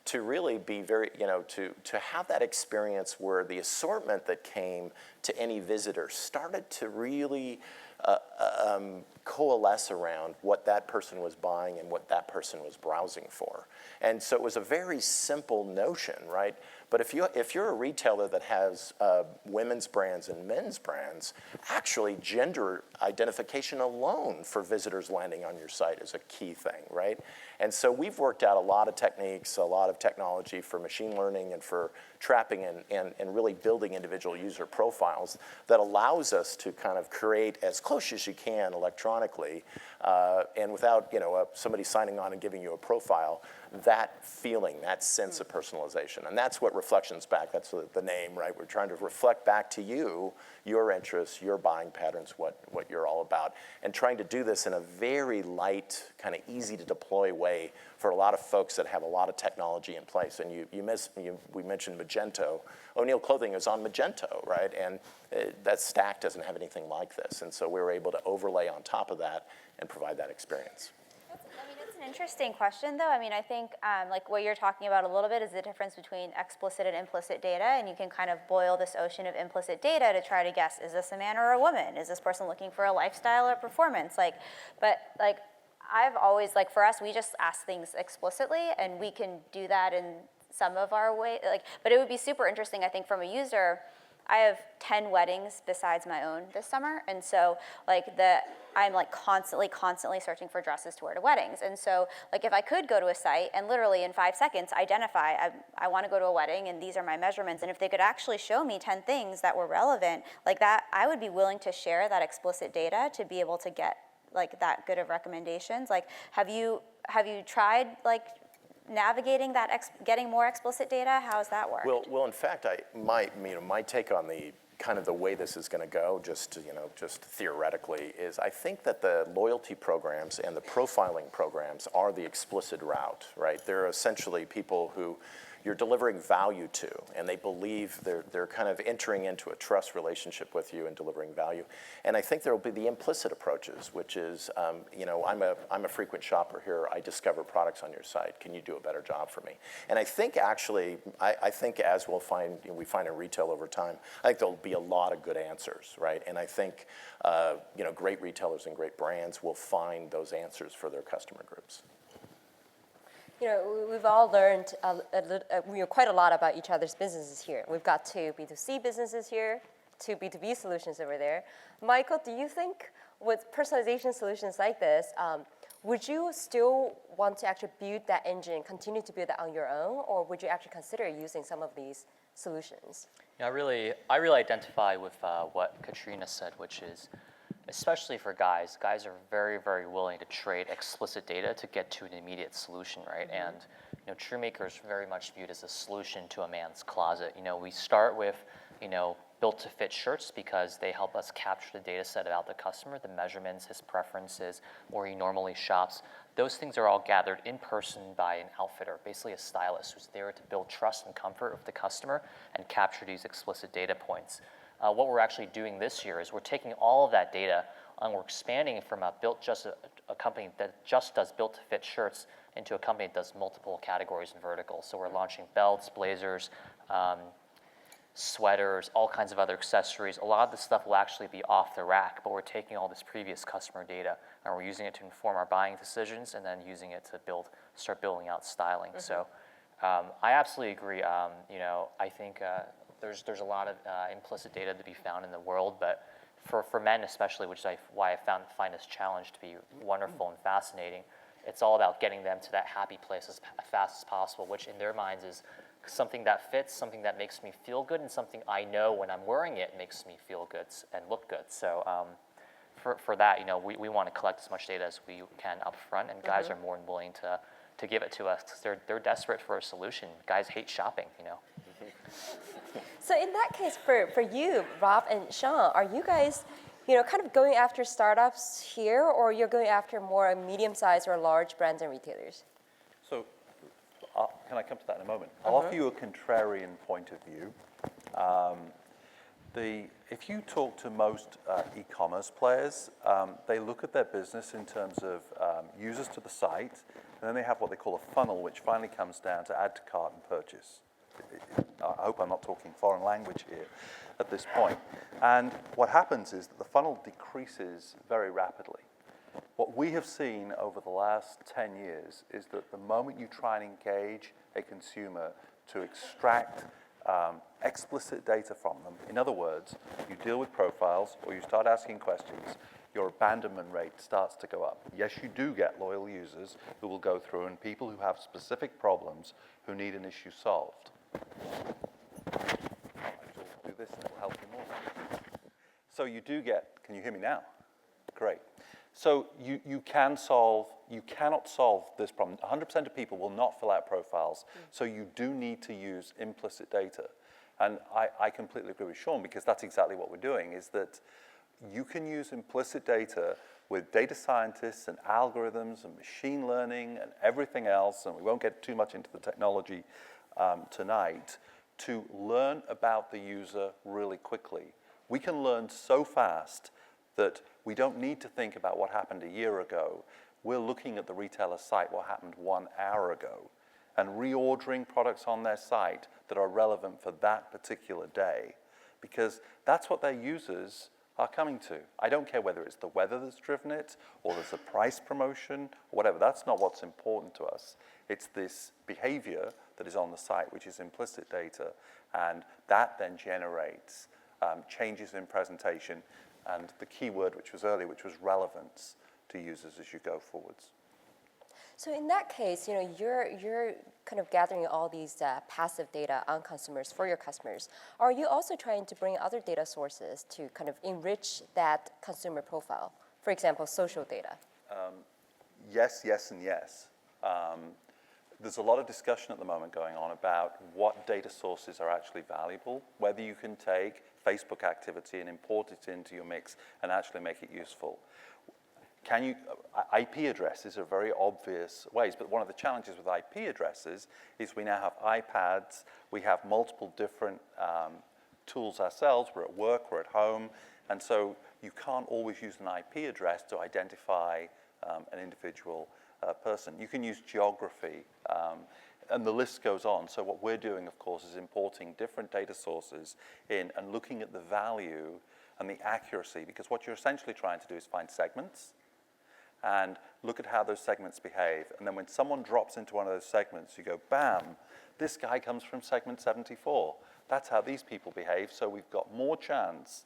to really be very, to have that experience where the assortment that came to any visitor started to really coalesce around what that person was buying and what that person was browsing for. And so it was a very simple notion, right? But if you're a retailer that has women's brands and men's brands, actually gender identification alone for visitors landing on your site is a key thing, right? And so we've worked out a lot of techniques, a lot of technology for machine learning and for trapping and really building individual user profiles that allows us to kind of create as close as you can electronically and without somebody signing on and giving you a profile, that feeling, that sense of personalization. And that's what reflections back, that's the name, right? We're trying to reflect back to you, your interests, your buying patterns, what you're all about, and trying to do this in a very light, kind of easy to deploy way for a lot of folks that have a lot of technology in place. And we mentioned Magento. O'Neill Clothing is on Magento, right? And that stack doesn't have anything like this. And so we were able to overlay on top of that and provide that experience. It's an interesting question, though. I think like what you're talking about a little bit is the difference between explicit and implicit data, and you can kind of boil this ocean of implicit data to try to guess, is this a man or a woman? Is this person looking for a lifestyle or performance? But I've always, for us, we just ask things explicitly, and we can do that in some of our way. But it would be super interesting, I think, from a user. I have 10 weddings besides my own this summer, and so I'm constantly searching for dresses to wear to weddings. And so if I could go to a site and literally in 5 seconds identify, I want to go to a wedding and these are my measurements, and if they could actually show me 10 things that were relevant like that, I would be willing to share that explicit data to be able to get that good of recommendations. Have you tried navigating that, getting more explicit data? How has that worked? Well, in fact, my take on the kind of the way this is going to go, just theoretically, is I think that the loyalty programs and the profiling programs are the explicit route, right? They're essentially people who you're delivering value to, and they believe they're kind of entering into a trust relationship with you and delivering value. And I think there will be the implicit approaches, which is, I'm a frequent shopper here. I discover products on your site. Can you do a better job for me? And I think actually, I think as we find in retail over time, I think there'll be a lot of good answers, right? And I think, great retailers and great brands will find those answers for their customer groups. We've all learned quite a lot about each other's businesses here. We've got two B2C businesses here, two B2B solutions over there. Michael, do you think with personalization solutions like this, would you still want to actually build that engine, continue to build that on your own, or would you actually consider using some of these solutions? Yeah, I really identify with what Katrina said, which is, especially for guys are very, very willing to trade explicit data to get to an immediate solution, right? And Truemaker is very much viewed as a solution to a man's closet. We start with, built-to-fit shirts because they help us capture the data set about the customer, the measurements, his preferences, where he normally shops. Those things are all gathered in person by an outfitter, basically a stylist who's there to build trust and comfort with the customer and capture these explicit data points. What we're actually doing this year is we're taking all of that data and we're expanding it from a company that just does built-to-fit shirts into a company that does multiple categories and verticals. So we're launching belts, blazers, sweaters, all kinds of other accessories. A lot of this stuff will actually be off the rack, but we're taking all this previous customer data and we're using it to inform our buying decisions and then using it to start building out styling. So I absolutely agree. I think there's a lot of implicit data to be found in the world, but for men especially, which is why I find this challenge to be wonderful and fascinating, it's all about getting them to that happy place as fast as possible, which in their minds is something that fits, something that makes me feel good, and something I know when I'm wearing it makes me feel good and look good. So for that, we want to collect as much data as we can up front, and guys are more than willing to give it to us because they're desperate for a solution. Guys hate shopping, So in that case, for you, Rob and Sean, are you guys, kind of going after startups here, or you're going after more medium-sized or large brands and retailers? So can I come to that in a moment? I'll offer you a contrarian point of view. If you talk to most e-commerce players, they look at their business in terms of users to the site, and then they have what they call a funnel, which finally comes down to add to cart and purchase. I hope I'm not talking foreign language here at this point. And what happens is that the funnel decreases very rapidly. What we have seen over the last 10 years is that the moment you try and engage a consumer to extract explicit data from them, in other words, you deal with profiles or you start asking questions, your abandonment rate starts to go up. Yes, you do get loyal users who will go through and people who have specific problems who need an issue solved. I'll do this and it'll help you more. So you do get, can you hear me now? Great. So you cannot solve this problem. 100% of people will not fill out profiles, so you do need to use implicit data. And I completely agree with Sean because that's exactly what we're doing, is that you can use implicit data with data scientists and algorithms and machine learning and everything else, and we won't get too much into the technology tonight, to learn about the user really quickly. We can learn so fast that we don't need to think about what happened a year ago. We're looking at the retailer site, what happened 1 hour ago, and reordering products on their site that are relevant for that particular day, because that's what their users are coming to. I don't care whether it's the weather that's driven it, or there's a price promotion, or whatever. That's not what's important to us. It's this behavior that is on the site, which is implicit data, and that then generates changes in presentation, and the key word which was earlier, which was relevance to users as you go forwards. So in that case, you're kind of gathering all these passive data on customers for your customers. Are you also trying to bring other data sources to kind of enrich that consumer profile? For example, social data. Yes, yes, and yes. There's a lot of discussion at the moment going on about what data sources are actually valuable, whether you can take Facebook activity and import it into your mix and actually make it useful. IP addresses are very obvious ways, but one of the challenges with IP addresses is we now have iPads, we have multiple different tools ourselves, we're at work, we're at home, and so you can't always use an IP address to identify an individual person. You can use geography, and the list goes on. So what we're doing, of course, is importing different data sources in and looking at the value and the accuracy, because what you're essentially trying to do is find segments and look at how those segments behave. And then when someone drops into one of those segments, you go, bam, this guy comes from segment 74. That's how these people behave. So we've got more chance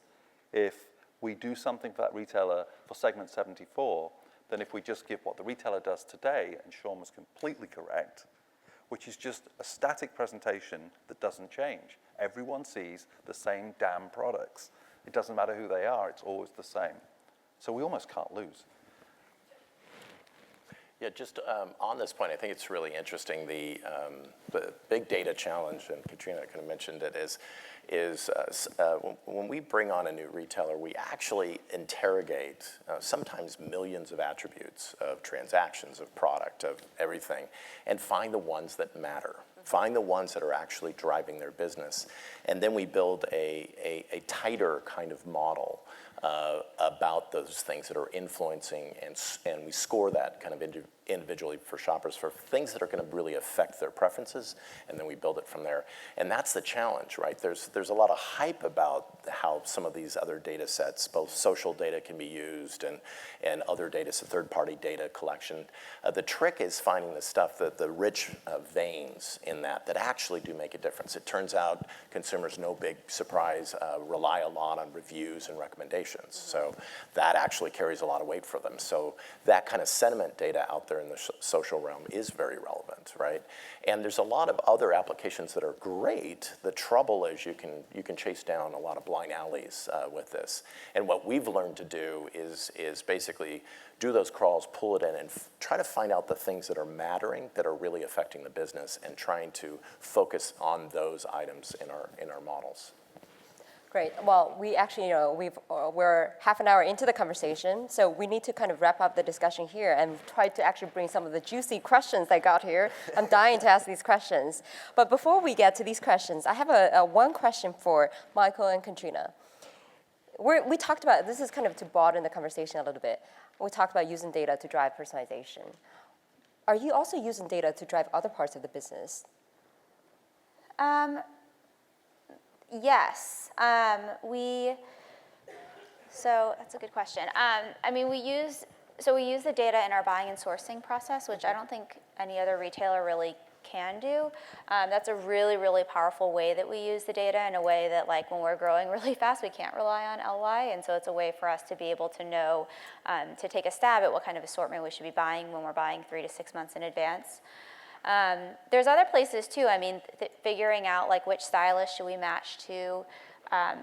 if we do something for that retailer for segment 74, than if we just give what the retailer does today, and Sean was completely correct, which is just a static presentation that doesn't change. Everyone sees the same damn products. It doesn't matter who they are, it's always the same. So we almost can't lose. Yeah, just on this point, I think it's really interesting. The big data challenge, and Katrina kind of mentioned it, is when we bring on a new retailer, we actually interrogate sometimes millions of attributes of transactions, of product, of everything, and find the ones that matter. Find the ones that are actually driving their business. And then we build a tighter kind of model about those things that are influencing, and we score that kind of individually for shoppers for things that are going to really affect their preferences, and then we build it from there. And that's the challenge, right? There's a lot of hype about how some of these other data sets, both social data can be used and other data, so third-party data collection. The trick is finding the stuff, the rich veins in that actually do make a difference. It turns out consumers, no big surprise, rely a lot on reviews and recommendations. So that actually carries a lot of weight for them. So that kind of sentiment data out there in the social realm is very relevant, right? And there's a lot of other applications that are great. The trouble is you can chase down a lot of blind alleys with this. And what we've learned to do is basically do those crawls, pull it in, and try to find out the things that are mattering, that are really affecting the business, and trying to focus on those items in our models. Great. Well, we actually, we're half an hour into the conversation, so we need to kind of wrap up the discussion here and try to actually bring some of the juicy questions I got here. I'm dying to ask these questions. But before we get to these questions, I have a one question for Michael and Katrina. We talked about, this is kind of to broaden the conversation a little bit. We talked about using data to drive personalization. Are you also using data to drive other parts of the business? Yes. So that's a good question. I mean, we use the data in our buying and sourcing process, which I don't think any other retailer really can do. That's a really, really powerful way that we use the data, in a way that, like, when we're growing really fast, we can't rely on LY, and so it's a way for us to be able to know, to take a stab at what kind of assortment we should be buying when we're buying 3 to 6 months in advance. There's other places too. I mean, figuring out, like, which stylist should we match to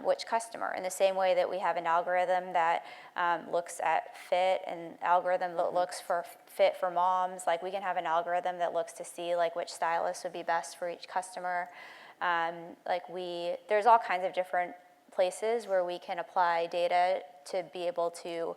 which customer, in the same way that we have an algorithm that looks at fit, and algorithm that looks for fit for moms. Like, we can have an algorithm that looks to see, like, which stylist would be best for each customer. There's all kinds of different places where we can apply data to be able to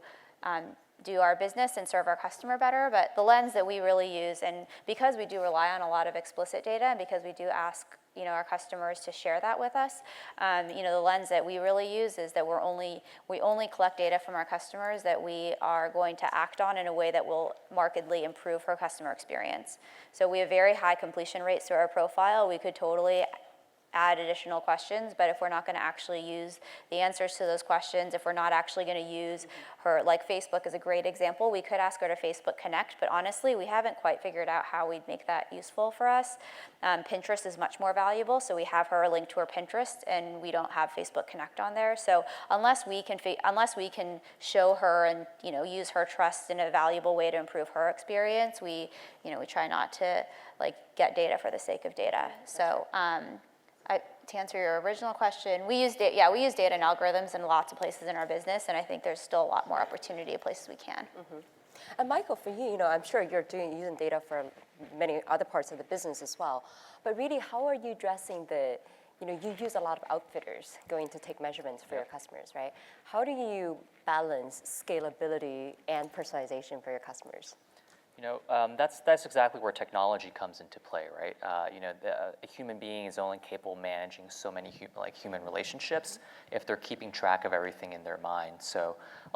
do our business and serve our customer better. But the lens that we really use, and because we do rely on a lot of explicit data, and because we do ask our customers to share that with us, the lens that we really use is that we only collect data from our customers that we are going to act on in a way that will markedly improve her customer experience. So we have very high completion rates to our profile. We could totally add additional questions, but if we're not going to actually use the answers to those questions, if we're not actually going to use her, like Facebook is a great example, we could ask her to Facebook Connect, but honestly, we haven't quite figured out how we'd make that useful for us. Pinterest is much more valuable, so we have her link to her Pinterest, and we don't have Facebook Connect on there. So unless we can show her and use her trust in a valuable way to improve her experience, we try not to get data for the sake of data. So. To answer your original question, we use data and algorithms in lots of places in our business, and I think there's still a lot more opportunity at places we can. Mm-hmm. And Michael, for you, I'm sure you're using data for many other parts of the business as well. But really, how are you addressing you use a lot of outfitters going to take measurements for your customers, right? How do you balance scalability and personalization for your customers? That's exactly where technology comes into play, right? A human being is only capable of managing so many human relationships if they're keeping track of everything in their mind. So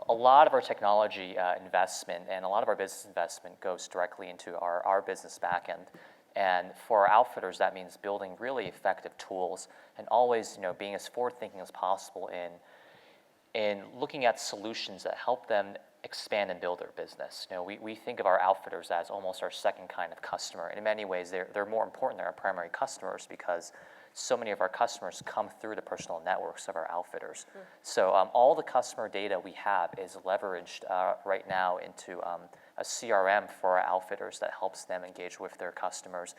a lot of our technology investment and a lot of our business investment goes directly into our business backend. And for our outfitters, that means building really effective tools and always being as forward-thinking as possible in looking at solutions that help them expand and build their business. We think of our outfitters as almost our second kind of customer. And in many ways, they're more important than our primary customers, because so many of our customers come through the personal networks of our outfitters. So all the customer data we have is leveraged right now into a CRM for our outfitters that helps them engage with their customers,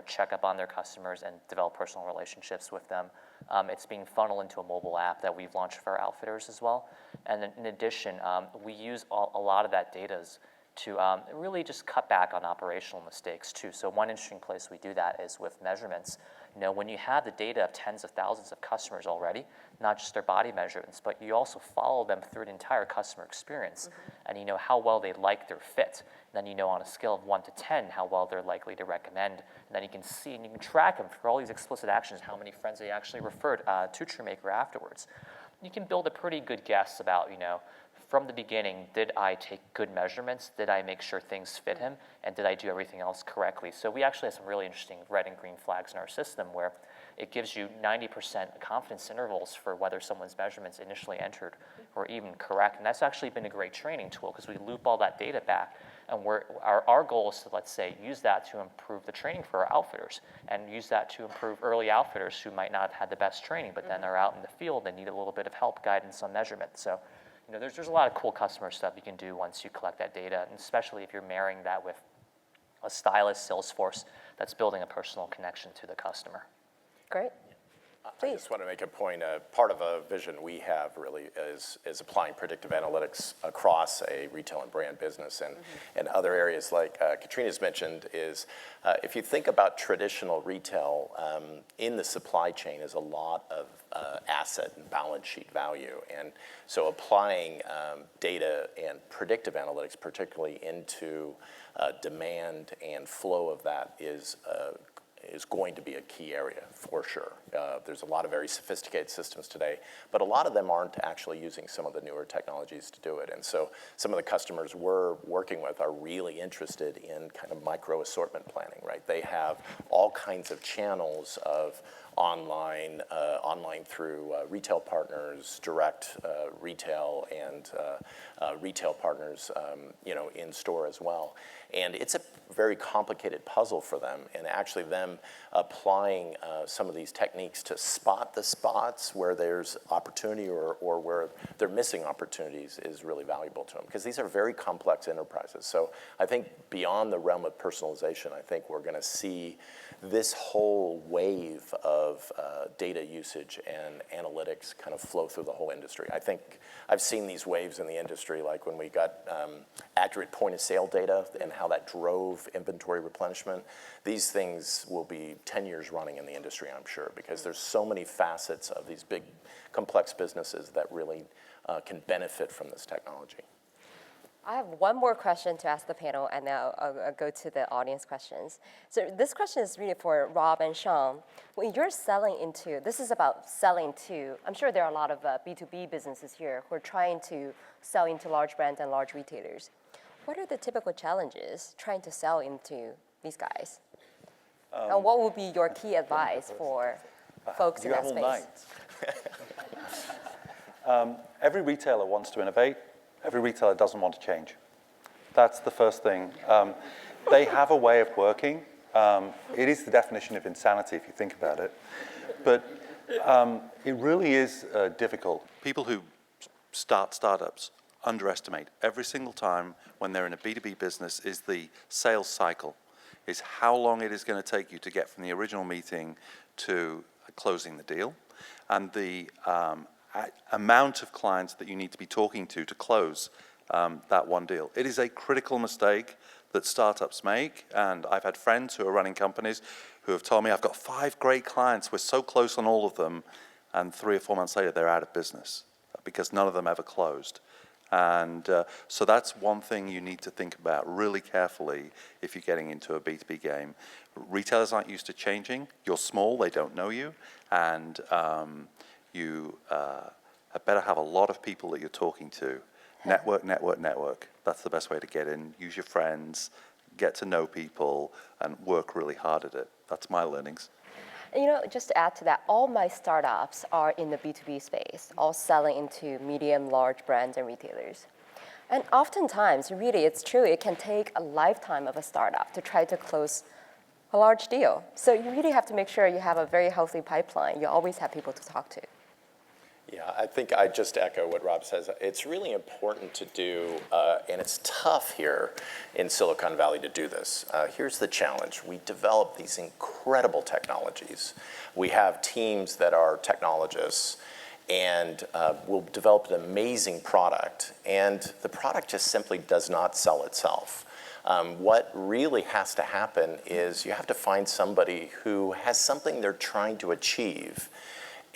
check up on their customers and develop personal relationships with them. It's being funneled into a mobile app that we've launched for our outfitters as well. And then in addition, we use a lot of that data to really just cut back on operational mistakes too. So one interesting place we do that is with measurements. When you have the data of tens of thousands of customers already, not just their body measurements, but you also follow them through the entire customer experience, and you know how well they like their fit. And then on a scale of 1 to 10, how well they're likely to recommend. And then you can see and you can track them for all these explicit actions, how many friends they actually referred to Truemaker afterwards. You can build a pretty good guess about, from the beginning, did I take good measurements? Did I make sure things fit him? And did I do everything else correctly? So we actually have some really interesting red and green flags in our system where it gives you 90% confidence intervals for whether someone's measurements initially entered were even correct. And that's actually been a great training tool because we loop all that data back. And our goal is to, let's say, use that to improve the training for our outfitters and use that to improve early outfitters who might not have had the best training, but then are out in the field and need a little bit of help, guidance on measurement. So there's a lot of cool customer stuff you can do once you collect that data, and especially if you're marrying that with a stylist sales force that's building a personal connection to the customer. Great. I just want to make a point. Part of a vision we have really is applying predictive analytics across a retail and brand business and other areas like Katrina's mentioned is if you think about traditional retail, in the supply chain is a lot of asset and balance sheet value. And so applying data and predictive analytics, particularly into demand and flow of that is going to be a key area for sure. There's a lot of very sophisticated systems today, but a lot of them aren't actually using some of the newer technologies to do it. And so some of the customers we're working with are really interested in kind of micro assortment planning, right? They have all kinds of channels of online through retail partners, direct retail, and retail partners, in store as well. And it's a very complicated puzzle for them. And actually, them applying some of these techniques to spot the spots where there's opportunity or where they're missing opportunities is really valuable to them because these are very complex enterprises. So I think beyond the realm of personalization, I think we're going to see this whole wave of data usage and analytics kind of flow through the whole industry. I think I've seen these waves in the industry, like when we got accurate point of sale data and how that drove inventory replenishment. These things will be 10 years running in the industry, I'm sure, because there's so many facets of these big, complex businesses that really can benefit from this technology. I have one more question to ask the panel, and then I'll go to the audience questions. So this question is really for Rob and Sean. When you're selling into, this is about selling to, I'm sure there are a lot of B2B businesses here who are trying to sell into large brands and large retailers. What are the typical challenges trying to sell into these guys? And what would be your key advice for folks in that space? Every retailer wants to innovate. Every retailer doesn't want to change. That's the first thing. They have a way of working. It is the definition of insanity if you think about it. But it really is difficult. People who start startups underestimate every single time when they're in a B2B business is the sales cycle, is how long it is going to take you to get from the original meeting to closing the deal, and the amount of clients that you need to be talking to close that one deal. It is a critical mistake that startups make, and I've had friends who are running companies who have told me, I've got 5 great clients, we're so close on all of them, and 3 or 4 months later they're out of business because none of them ever closed. And so that's one thing you need to think about really carefully if you're getting into a B2B game. Retailers aren't used to changing. You're small, they don't know you, and you better have a lot of people that you're talking to. Network, network, network. That's the best way to get in. Use your friends, get to know people, and work really hard at it. That's my learnings. Just to add to that, all my startups are in the B2B space, all selling into medium, large brands and retailers. And oftentimes, really, it's true, it can take a lifetime of a startup to try to close a large deal. So you really have to make sure you have a very healthy pipeline. You always have people to talk to. Yeah, I think I just echo what Rob says. It's really important to do, and it's tough here in Silicon Valley to do this. Here's the challenge. We develop these incredible technologies. We have teams that are technologists, and we'll develop an amazing product, and the product just simply does not sell itself. What really has to happen is you have to find somebody who has something they're trying to achieve,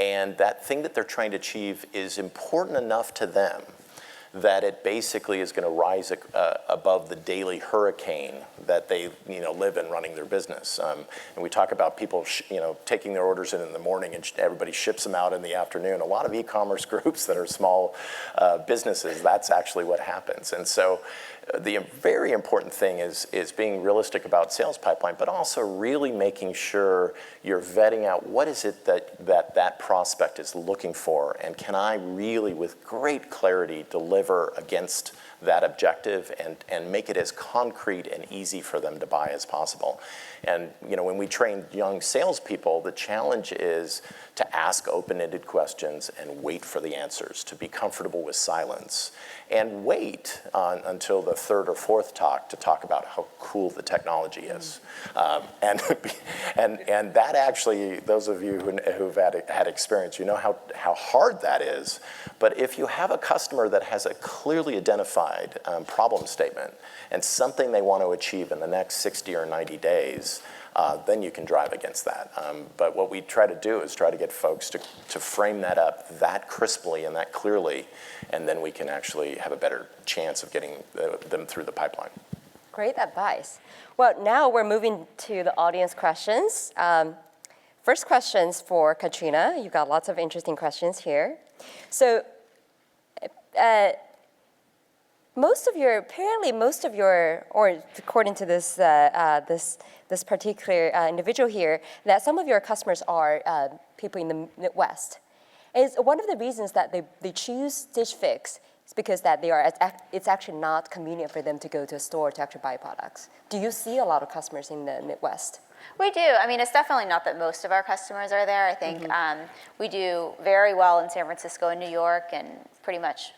and that thing that they're trying to achieve is important enough to them that it basically is going to rise above the daily hurricane that they live in running their business. And we talk about people taking their orders in the morning and everybody ships them out in the afternoon. A lot of e-commerce groups that are small businesses, that's actually what happens. And so the very important thing is being realistic about sales pipeline, but also really making sure you're vetting out what is it that prospect is looking for, and can I really, with great clarity, deliver against that objective and make it as concrete and easy for them to buy as possible. And when we train young salespeople, the challenge is to ask open-ended questions and wait for the answers, to be comfortable with silence, and wait until the third or fourth talk to talk about how cool the technology is. And that actually, those of you who've had experience, you know how hard that is. But if you have a customer that has a clearly identified problem statement and something they want to achieve in the next 60 or 90 days, then you can drive against that. But what we try to do is try to get folks to frame that up that crisply and that clearly, and then we can actually have a better chance of getting them through the pipeline. Great advice. Well, now we're moving to the audience questions. First questions for Katrina. You've got lots of interesting questions here. So apparently most of your, or according to this this particular individual here, that some of your customers are people in the Midwest. Is one of the reasons that they choose Stitch Fix is because that it's actually not convenient for them to go to a store to actually buy products. Do you see a lot of customers in the Midwest? We do. I mean, it's definitely not that most of our customers are there. I think we do very well in San Francisco and New York, and pretty much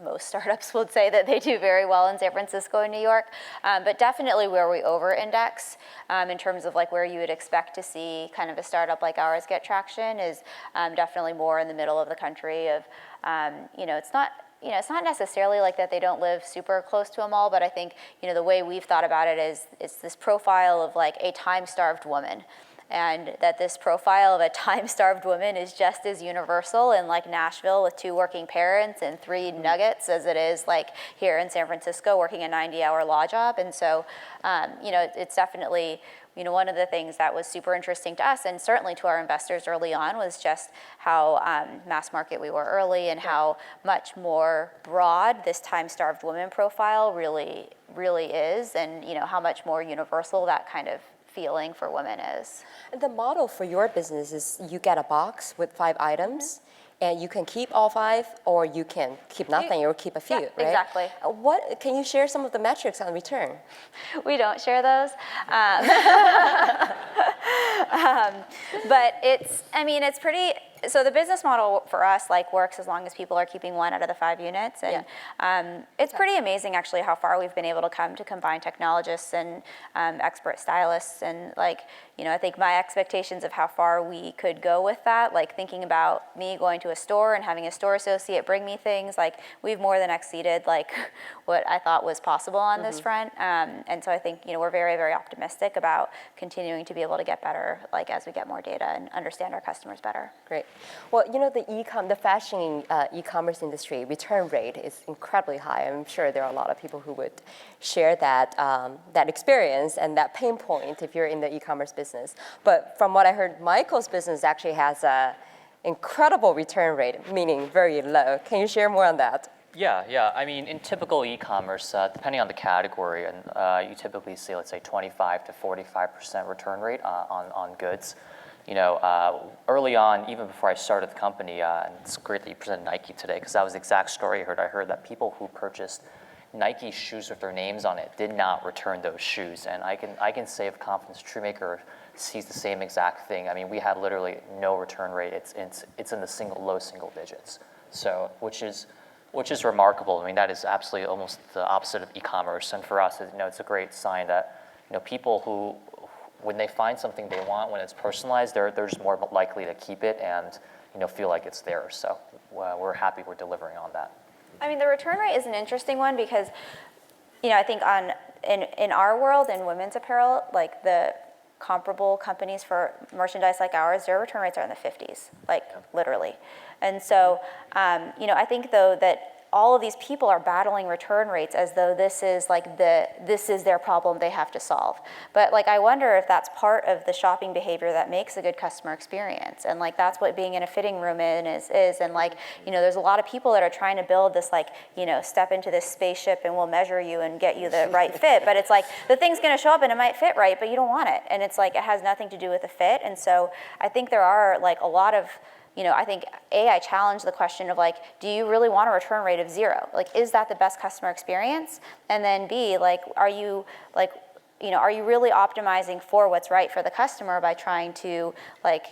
most startups would say that they do very well in San Francisco and New York. But definitely where we over-index in terms of like where you would expect to see kind of a startup like ours get traction is definitely more in the middle of the country. It's not necessarily like that they don't live super close to a mall, but I think, the way we've thought about it is it's this profile of like a time-starved woman. And that this profile of a time-starved woman is just as universal in like Nashville with 2 working parents and 3 nuggets as it is like here in San Francisco working a 90-hour law job. And so, it's definitely, one of the things that was super interesting to us and certainly to our investors early on was just how mass market we were early and how much more broad this time-starved woman profile really, really is, and how much more universal that kind of feeling for women is. The model for your business is you get a box with 5 items, and you can keep all 5, or you can keep nothing, or keep a few, right? Exactly. What can you share some of the metrics on return? We don't share those. But it's pretty. So the business model for us works as long as people are keeping 1 out of the 5 units, and it's pretty amazing actually how far we've been able to come to combine technologists and expert stylists, and I think my expectations of how far we could go with that, thinking about me going to a store and having a store associate bring me things, we've more than exceeded what I thought was possible on this front, and so I think we're very, very optimistic about continuing to be able to get better as we get more data and understand our customers better. Great. Well, the fashion e-commerce industry return rate is incredibly high. I'm sure there are a lot of people who would share that experience and that pain point if you're in the e-commerce business. But from what I heard, Michael's business actually has a incredible return rate, meaning very low. Can you share more on that? Yeah. I mean, in typical e-commerce, depending on the category, and you typically see, let's say, 25 to 45% return rate on goods. Early on, even before I started the company, and it's great that you presented Nike today, because that was the exact story I heard. I heard that people who purchased Nike shoes with their names on it did not return those shoes. And I can say with confidence, Shoemaker sees the same exact thing. I mean, we had literally no return rate. It's in the low single digits. So, which is remarkable. I mean, that is absolutely almost the opposite of e-commerce. And for us, it's a great sign that, people who, when they find something they want, when it's personalized, they're just more likely to keep it and, feel like it's theirs. So we're happy we're delivering on that. I mean, the return rate is an interesting one because, I think in our world, in women's apparel, like the comparable companies for merchandise like ours, their return rates are in the 50s, like literally. And so, I think though that all of these people are battling return rates as though this is their problem they have to solve. But like, I wonder if that's part of the shopping behavior that makes a good customer experience. And like, that's what being in a fitting room is. And like, there's a lot of people that are trying to build this like, step into this spaceship and we'll measure you and get you the right fit. But it's like, the thing's gonna show up and it might fit right, but you don't want it. And it's like, it has nothing to do with the fit. And so I think there are like a lot of, I think I challenge the question of like, do you really want a return rate of 0? Like, is that the best customer experience? And then B, like, are you really optimizing for what's right for the customer by trying to like,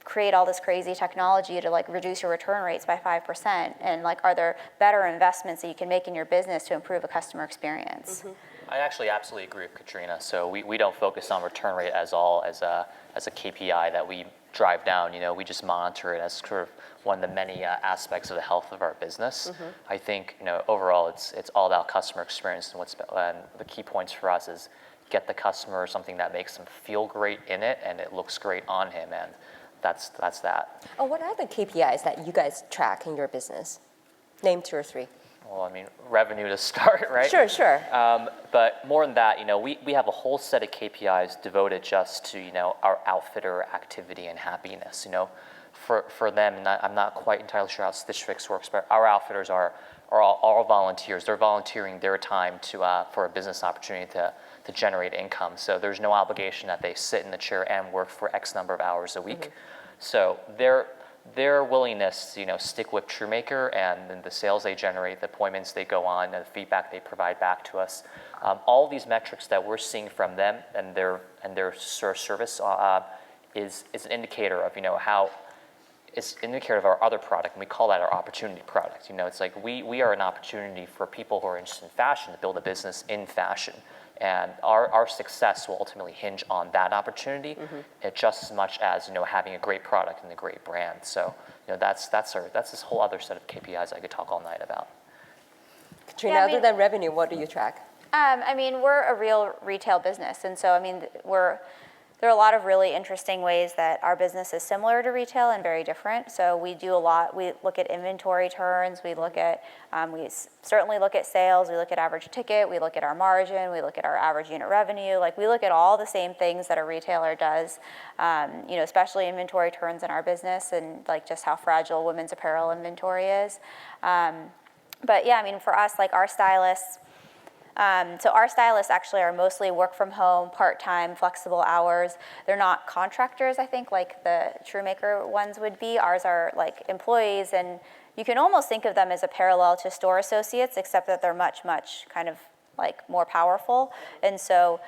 create all this crazy technology to like reduce your return rates by 5%? And like, are there better investments that you can make in your business to improve a customer experience? Mm-hmm. I actually absolutely agree with Katrina. So we don't focus on return rate as a KPI that we drive down. We just monitor it as sort of one of the many aspects of the health of our business. Mm-hmm. I think overall it's all about customer experience, and the key points for us is get the customer something that makes them feel great in it and it looks great on him, and that's that. Oh, what are the KPIs that you guys track in your business? Name 2 or 3. Well, I mean, revenue to start, right? Sure. But more than that, we have a whole set of KPIs devoted just to, our outfitter activity and happiness. For them, and I'm not quite entirely sure how Stitch Fix works, but our outfitters are all volunteers. They're volunteering their time for a business opportunity to generate income. So there's no obligation that they sit in the chair and work for X number of hours a week. Mm-hmm. So their willingness to stick with Shoemaker and then the sales they generate, the appointments they go on, and the feedback they provide back to us, all these metrics that we're seeing from them and their service is an indicator of how it's an indicator of our other product, and we call that our opportunity product. It's like we are an opportunity for people who are interested in fashion to build a business in fashion. And our success will ultimately hinge on that opportunity, mm-hmm. Just as much as having a great product and a great brand. So that's this whole other set of KPIs I could talk all night about. Katrina, other than revenue, what do you track? We're a real retail business, and so there are a lot of really interesting ways that our business is similar to retail and very different. So we do a lot. We look at inventory turns. We certainly look at sales. We look at average ticket. We look at our margin. We look at our average unit revenue. Like, we look at all the same things that a retailer does, especially inventory turns in our business, and like just how fragile women's apparel inventory is. But yeah, for us, like our stylists, our stylists actually are mostly work from home, part-time, flexible hours. They're not contractors, I think, like the Shoemaker ones would be. Ours are like employees, and you can almost think of them as a parallel to store associates, except that they're much, much kind of like more powerful. And so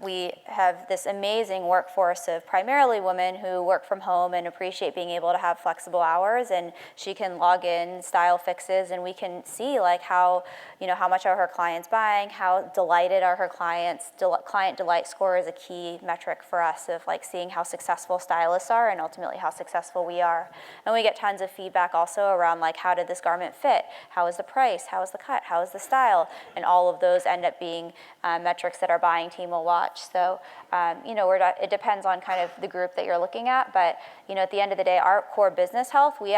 we have this amazing workforce of primarily women who work from home and appreciate being able to have flexible hours, and she can log in style fixes, and we can see like how much are her clients buying, how delighted are her clients. Client delight score is a key metric for us of like seeing how successful stylists are and ultimately how successful we are. And we get tons of feedback also around like, how did this garment fit? How is the price? How is the cut? How is the style? And all of those end up being metrics that our buying team will watch. So, it depends on kind of the group that you're looking at, but, at the end of the day, our core business health, we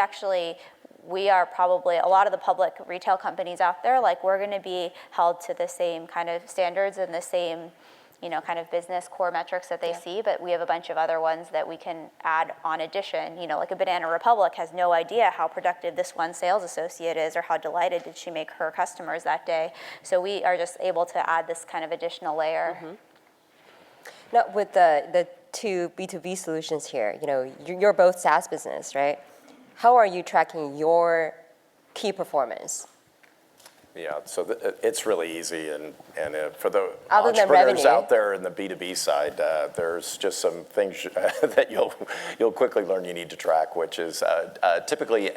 are probably, a lot of the public retail companies out there, like, we're gonna be held to the same kind of standards and the same, kind of business core metrics that they see, but we have a bunch of other ones that we can add on addition. Like a Banana Republic has no idea how productive this one sales associate is or how delighted did she make her customers that day. So we are just able to add this kind of additional layer. Mm-hmm. Now, with the two B2B solutions here, you're both SaaS business, right? How are you tracking your key performance? Yeah, so it's really easy, and for the Other than entrepreneurs revenue. out there in the B2B side, there's just some things that you'll quickly learn you need to track, which is typically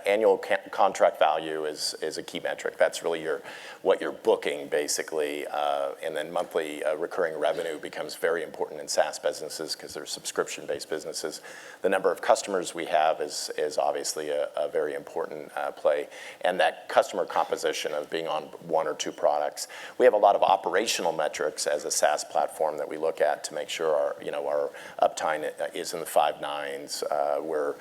annual contract value is a key metric. That's really what you're booking, basically, and then monthly recurring revenue becomes very important in SaaS businesses because they're subscription-based businesses. The number of customers we have is obviously a very important play, and that customer composition of being on one or two products. We have a lot of operational metrics as a SaaS platform that we look at to make sure our uptime is in the 5 nines. We're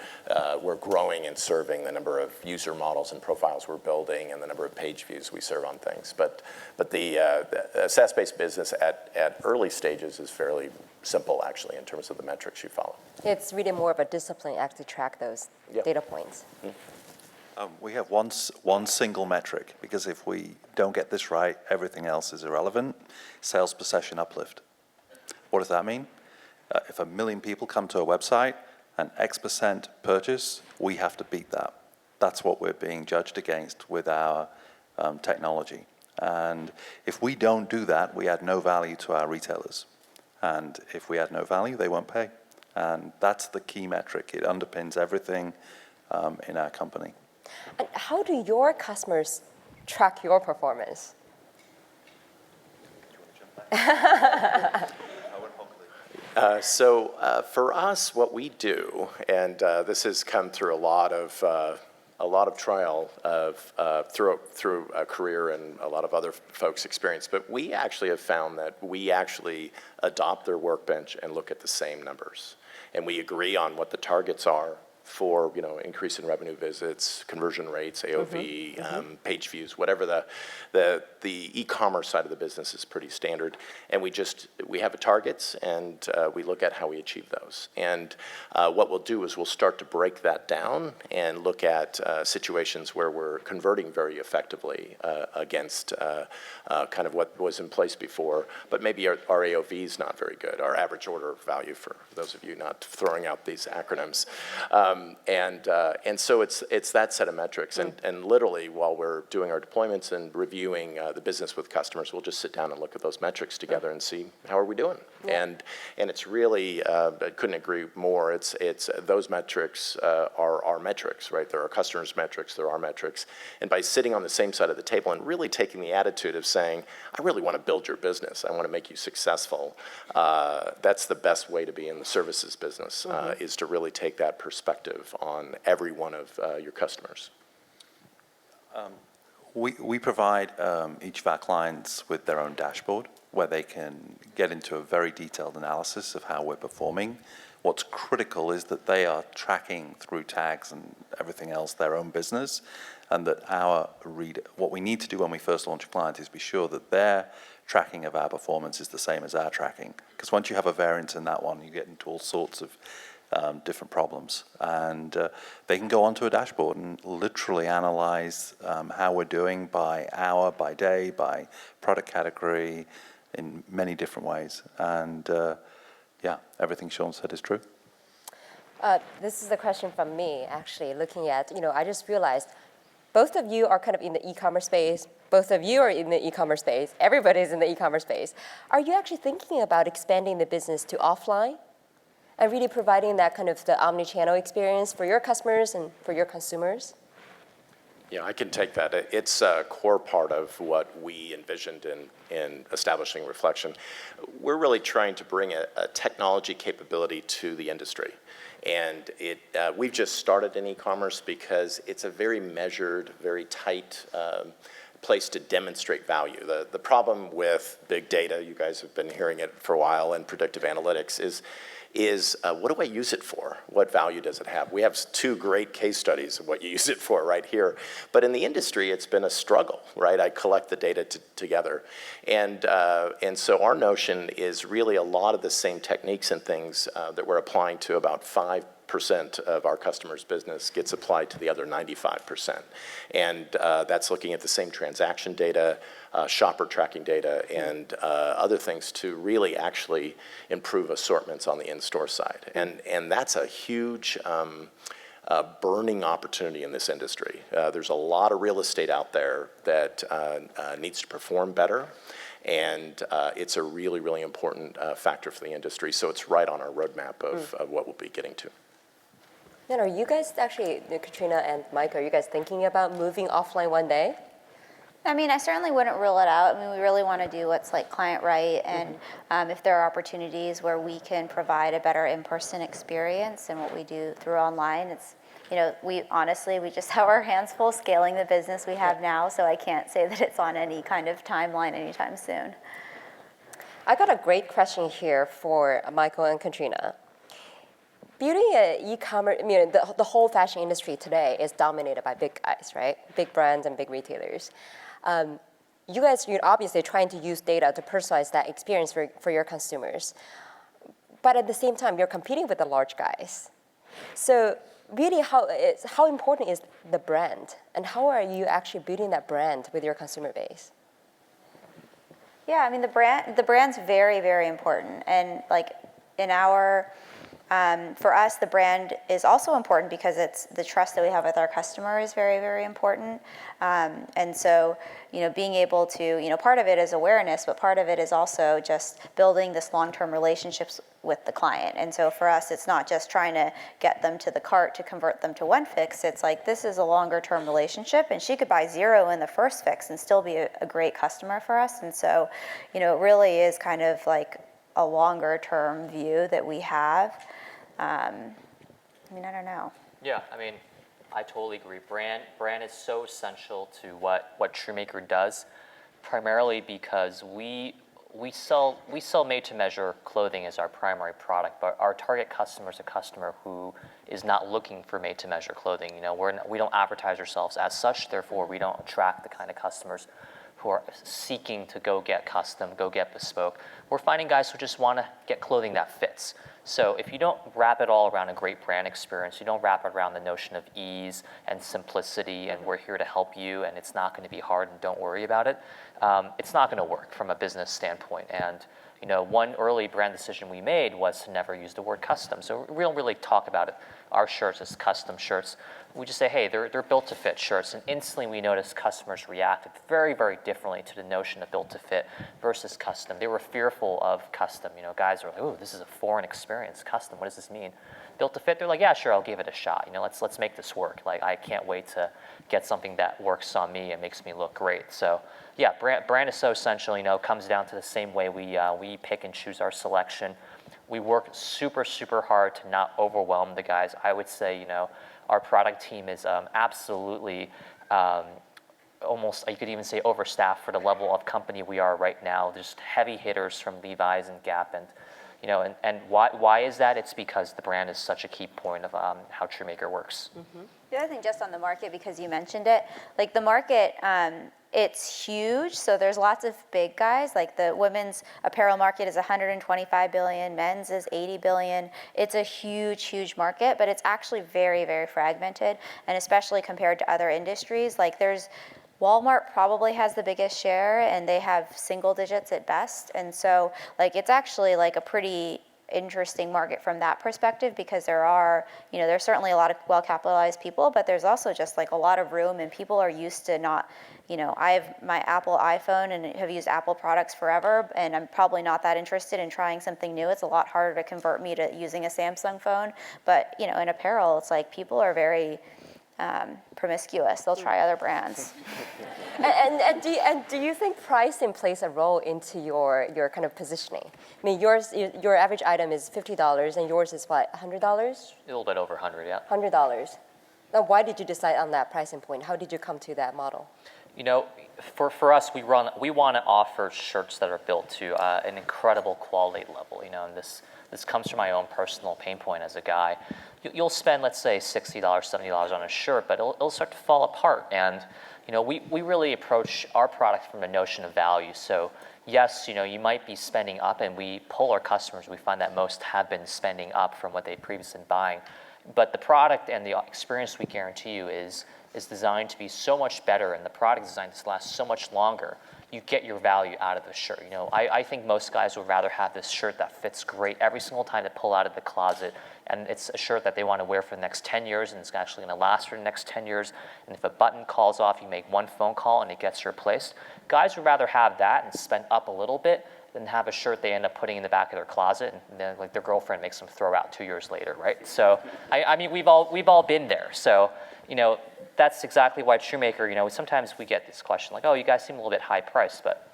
growing and serving the number of user models and profiles we're building and the number of page views we serve on things. But the SaaS-based business at early stages is fairly simple, actually, in terms of the metrics you follow. It's really more of a discipline to actually track those data points. Mm-hmm. We have one single metric, because if we don't get this right, everything else is irrelevant. Sales per session uplift. What does that mean? If 1 million people come to a website and X% purchase, we have to beat that. That's what we're being judged against with our technology. And if we don't do that, we add no value to our retailers. And if we add no value, they won't pay. And that's the key metric. It underpins everything in our company. And how do your customers track your performance? So for us, what we do, and this has come through a lot of trial through a career and a lot of other folks' experience, but we actually have found that we actually adopt their workbench and look at the same numbers, and we agree on what the targets are for increase in revenue visits, conversion rates, AOV, page views, whatever the e-commerce side of the business is pretty standard, and we have targets, and we look at how we achieve those. And what we'll do is we'll start to break that down and look at situations where we're converting very effectively against kind of what was in place before, but maybe our AOV is not very good, our average order value, for those of you not throwing out these acronyms. And so it's that set of metrics, and literally while we're doing our deployments and reviewing the business with customers, we'll just sit down and look at those metrics together and see how are we doing. And it's really, I couldn't agree more. It's those metrics are our metrics, right? They're our customers' metrics, they're our metrics. And by sitting on the same side of the table and really taking the attitude of saying, I really want to build your business, I want to make you successful, that's the best way to be in the services business, is to really take that perspective on every one of your customers. We provide each of our clients with their own dashboard where they can get into a very detailed analysis of how we're performing. What's critical is that they are tracking through tags and everything else their own business, and that what we need to do when we first launch a client is be sure that their tracking of our performance is the same as our tracking. Because once you have a variance in that one, you get into all sorts of different problems. And they can go onto a dashboard and literally analyze how we're doing by hour, by day, by product category, in many different ways. And everything Sean said is true. This is a question from me, actually, looking at, I just realized both of you are kind of in the e-commerce space. Both of you are in the e-commerce space. Everybody's in the e-commerce space. Are you actually thinking about expanding the business to offline and really providing that kind of the omni-channel experience for your customers and for your consumers? Yeah, I can take that. It's a core part of what we envisioned in establishing Reflection. We're really trying to bring a technology capability to the industry. And we've just started in e-commerce because it's a very measured, very tight place to demonstrate value. The problem with big data, you guys have been hearing it for a while, and predictive analytics is what do I use it for? What value does it have? We have 2 great case studies of what you use it for right here. But in the industry, it's been a struggle, right? I collect the data together. And so our notion is really a lot of the same techniques and things that we're applying to about 5% of our customers' business gets applied to the other 95%. And that's looking at the same transaction data, shopper tracking data, and other things to really actually improve assortments on the in-store side. And that's a huge burning opportunity in this industry. There's a lot of real estate out there that needs to perform better, and it's a really, really important factor for the industry. So it's right on our roadmap of what we'll be getting to. And are you guys actually, Katrina and Mike, are you guys thinking about moving offline one day? I mean, I certainly wouldn't rule it out. I mean, we really want to do what's like client right, and if there are opportunities where we can provide a better in-person experience than what we do through online, it's, you know, we just have our hands full scaling the business we have now, so I can't say that it's on any kind of timeline anytime soon. I got a great question here for Michael and Katrina. Beauty e-commerce, I mean, the whole fashion industry today is dominated by big guys, right? Big brands and big retailers. You guys, you're obviously trying to use data to personalize that experience for your consumers. But at the same time, you're competing with the large guys. So really, how important is the brand? And how are you actually building that brand with your consumer base? Yeah, I mean, the brand's very, very important. And like in our, for us, the brand is also important because it's the trust that we have with our customer is very, very important. And so, you know, being able to, you know, part of it is awareness, but part of it is also just building this long-term relationships with the client. And so for us, it's not just trying to get them to the cart to convert them to one fix. It's like, this is a longer-term relationship, and she could buy 0 in the first fix and still be a great customer for us. And so, you know, it really is kind of like a longer-term view that we have. I mean, I don't know. Yeah, I mean, I totally agree. Brand is so essential to what Shoemaker does, primarily because we sell made-to-measure clothing as our primary product, but our target customer is a customer who is not looking for made-to-measure clothing. You know, we don't advertise ourselves as such, therefore we don't attract the kind of customers who are seeking to go get custom, go get bespoke. We're finding guys who just want to get clothing that fits. So if you don't wrap it all around a great brand experience, you don't wrap it around the notion of ease and simplicity and we're here to help you and it's not going to be hard and don't worry about it, it's not going to work from a business standpoint. And you know, one early brand decision we made was to never use the word custom. So we don't really talk about it, our shirts as custom shirts. We just say, hey, they're built to fit shirts. And instantly we noticed customers reacted very, very differently to the notion of built to fit versus custom. They were fearful of custom. You know, guys were like, oh, this is a foreign experience. Custom, what does this mean? Built to fit, they're like, yeah, sure, I'll give it a shot. You know, let's make this work. Like, I can't wait to get something that works on me and makes me look great. So yeah, brand is so essential. You know, it comes down to the same way we pick and choose our selection. We work super, super hard to not overwhelm the guys. I would say, you know, our product team is absolutely almost, you could even say, overstaffed for the level of company we are right now. Just heavy hitters from Levi's and Gap, and you know, and why is that? It's because the brand is such a key point of how Shoemaker works. Mm-hmm. The other thing, just on the market, because you mentioned it, like the market, it's huge. So there's lots of big guys. Like the women's apparel market is 125 billion, men's is 80 billion. It's a huge, huge market, but it's actually very, very fragmented, and especially compared to other industries. Like there's Walmart probably has the biggest share, and they have single digits at best. And so, like, it's actually like a pretty interesting market from that perspective, because there are, you know, there's certainly a lot of well-capitalized people, but there's also just like a lot of room, and people are used to not, you know, I have my Apple iPhone and have used Apple products forever, and I'm probably not that interested in trying something new. It's a lot harder to convert me to using a Samsung phone. But, you know, in apparel, it's like people are very promiscuous. They'll try other brands. And do you think pricing plays a role into your kind of positioning? I mean, your average item is $50, and yours is what, $100? A little bit over 100, yeah. $100. Now, why did you decide on that pricing point? How did you come to that model? You know, for us, we want to offer shirts that are built to an incredible quality level. You know, and this comes from my own personal pain point as a guy. You'll spend, let's say, $60, $70 on a shirt, but it'll start to fall apart. And you know, we really approach our product from a notion of value. So yes, you know, you might be spending up, and we poll our customers. We find that most have been spending up from what they'd previously been buying. But the product and the experience we guarantee you is designed to be so much better, and the product is designed to last so much longer. You get your value out of the shirt. You know, I think most guys would rather have this shirt that fits great every single time they pull out of the closet. and it's a shirt that they want to wear for the next 10 years, and it's actually going to last for the next 10 years. And if a button calls off, you make one phone call and it gets replaced. Guys would rather have that and spend up a little bit than have a shirt they end up putting in the back of their closet, and then like their girlfriend makes them throw out 2 years later, right? So I mean, we've all been there. So that's exactly why Shoemaker. Sometimes we get this question like, oh, you guys seem a little bit high priced, but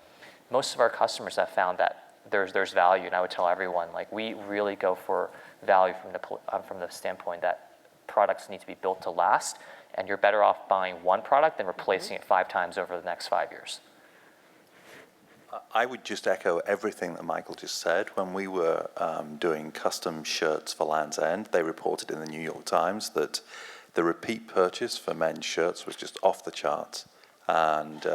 most of our customers have found that there's value, and I would tell everyone, like, we really go for value from the standpoint that products need to be built to last, and you're better off buying one product than replacing it 5 times over the next 5 years. I would just echo everything that Michael just said. When we were doing custom shirts for Land's End, they reported in the New York Times that the repeat purchase for men's shirts was just off the charts, and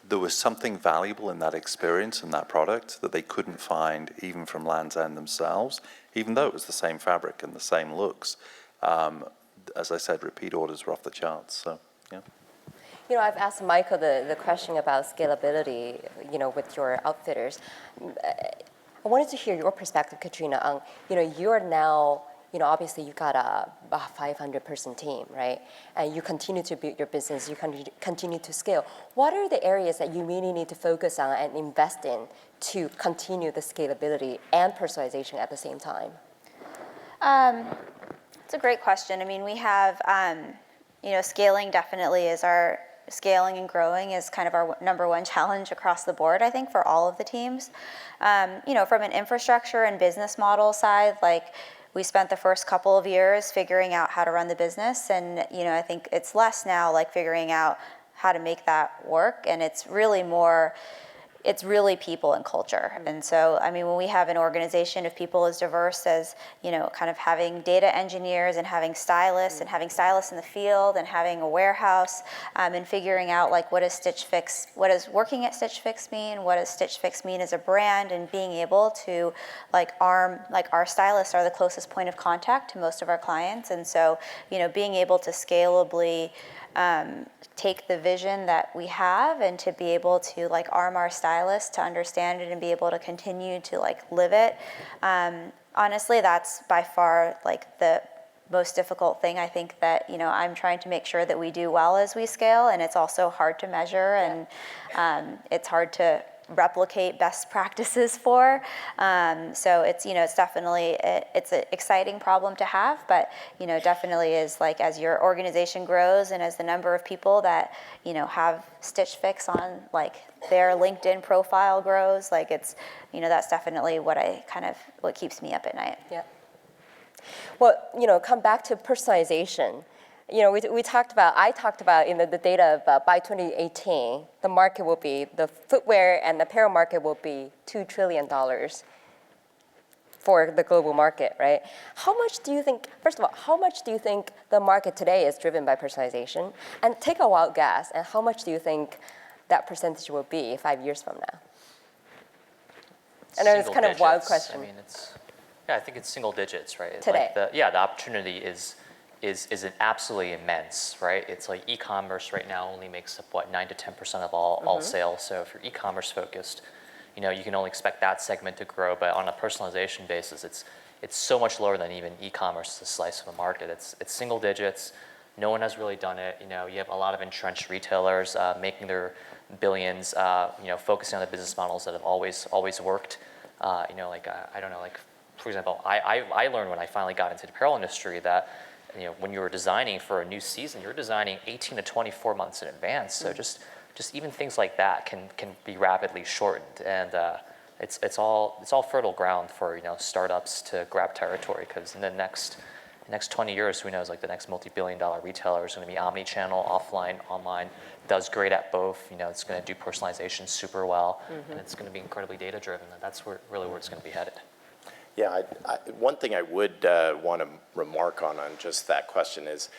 there was something valuable in that experience and that product that they couldn't find even from Land's End themselves, even though it was the same fabric and the same looks. As I said, repeat orders were off the charts. So, yeah. I've asked Michael the question about scalability, with your outfitters. I wanted to hear your perspective, Katrina, on, you're now, obviously you've got a 500-person team, right? And you continue to build your business, you continue to scale. What are the areas that you really need to focus on and invest in to continue the scalability and personalization at the same time? It's a great question. I mean, we have, scaling definitely is scaling and growing is kind of our number one challenge across the board, I think, for all of the teams. From an infrastructure and business model side, like, we spent the first couple of years figuring out how to run the business, and I think it's less now like figuring out how to make that work, and it's really people and culture. And so, I mean, when we have an organization of people as diverse as, kind of having data engineers and having stylists in the field and having a warehouse, and figuring out like what does working at Stitch Fix mean, what does Stitch Fix mean as a brand, and being able to our stylists are the closest point of contact to most of our clients. And so, being able to scalably take the vision that we have and to be able to arm our stylists to understand it and be able to continue to live it. Honestly, that's by far the most difficult thing, I think, that I'm trying to make sure that we do well as we scale, and it's also hard to measure, and it's hard to replicate best practices for. So it's definitely it's an exciting problem to have, but definitely is as your organization grows and as the number of people that have Stitch Fix on their LinkedIn profile grows, it's that's definitely what keeps me up at night. Yeah. Well, come back to personalization. I talked about in the data of by 2018, the market will be, the footwear and apparel market will be $2 trillion for the global market, right? How much do you think the market today is driven by personalization? And take a wild guess, and how much do you think that percentage will be 5 years from now? I know it's kind of a wild question. I mean, I think it's single digits, right? Today. The opportunity is absolutely immense, right? It's like e-commerce right now only makes up 9 to 10% of all sales. So if you're e-commerce focused, you can only expect that segment to grow. But on a personalization basis, it's so much lower than even e-commerce, the slice of the market. It's single digits. No one has really done it. You have a lot of entrenched retailers making their billions, focusing on the business models that have always worked. I don't know, for example, I learned when I finally got into the apparel industry that when you were designing for a new season, you're designing 18 to 24 months in advance. So just even things like that can be rapidly shortened, and it's all fertile ground for startups to grab territory, because in the next 20 years, who knows, the next multi-billion-dollar retailer is going to be omni-channel, offline, online, does great at both. It's going to do personalization super well, and it's going to be incredibly data-driven, and that's really where it's going to be headed. Yeah, one thing I would want to remark on just that question is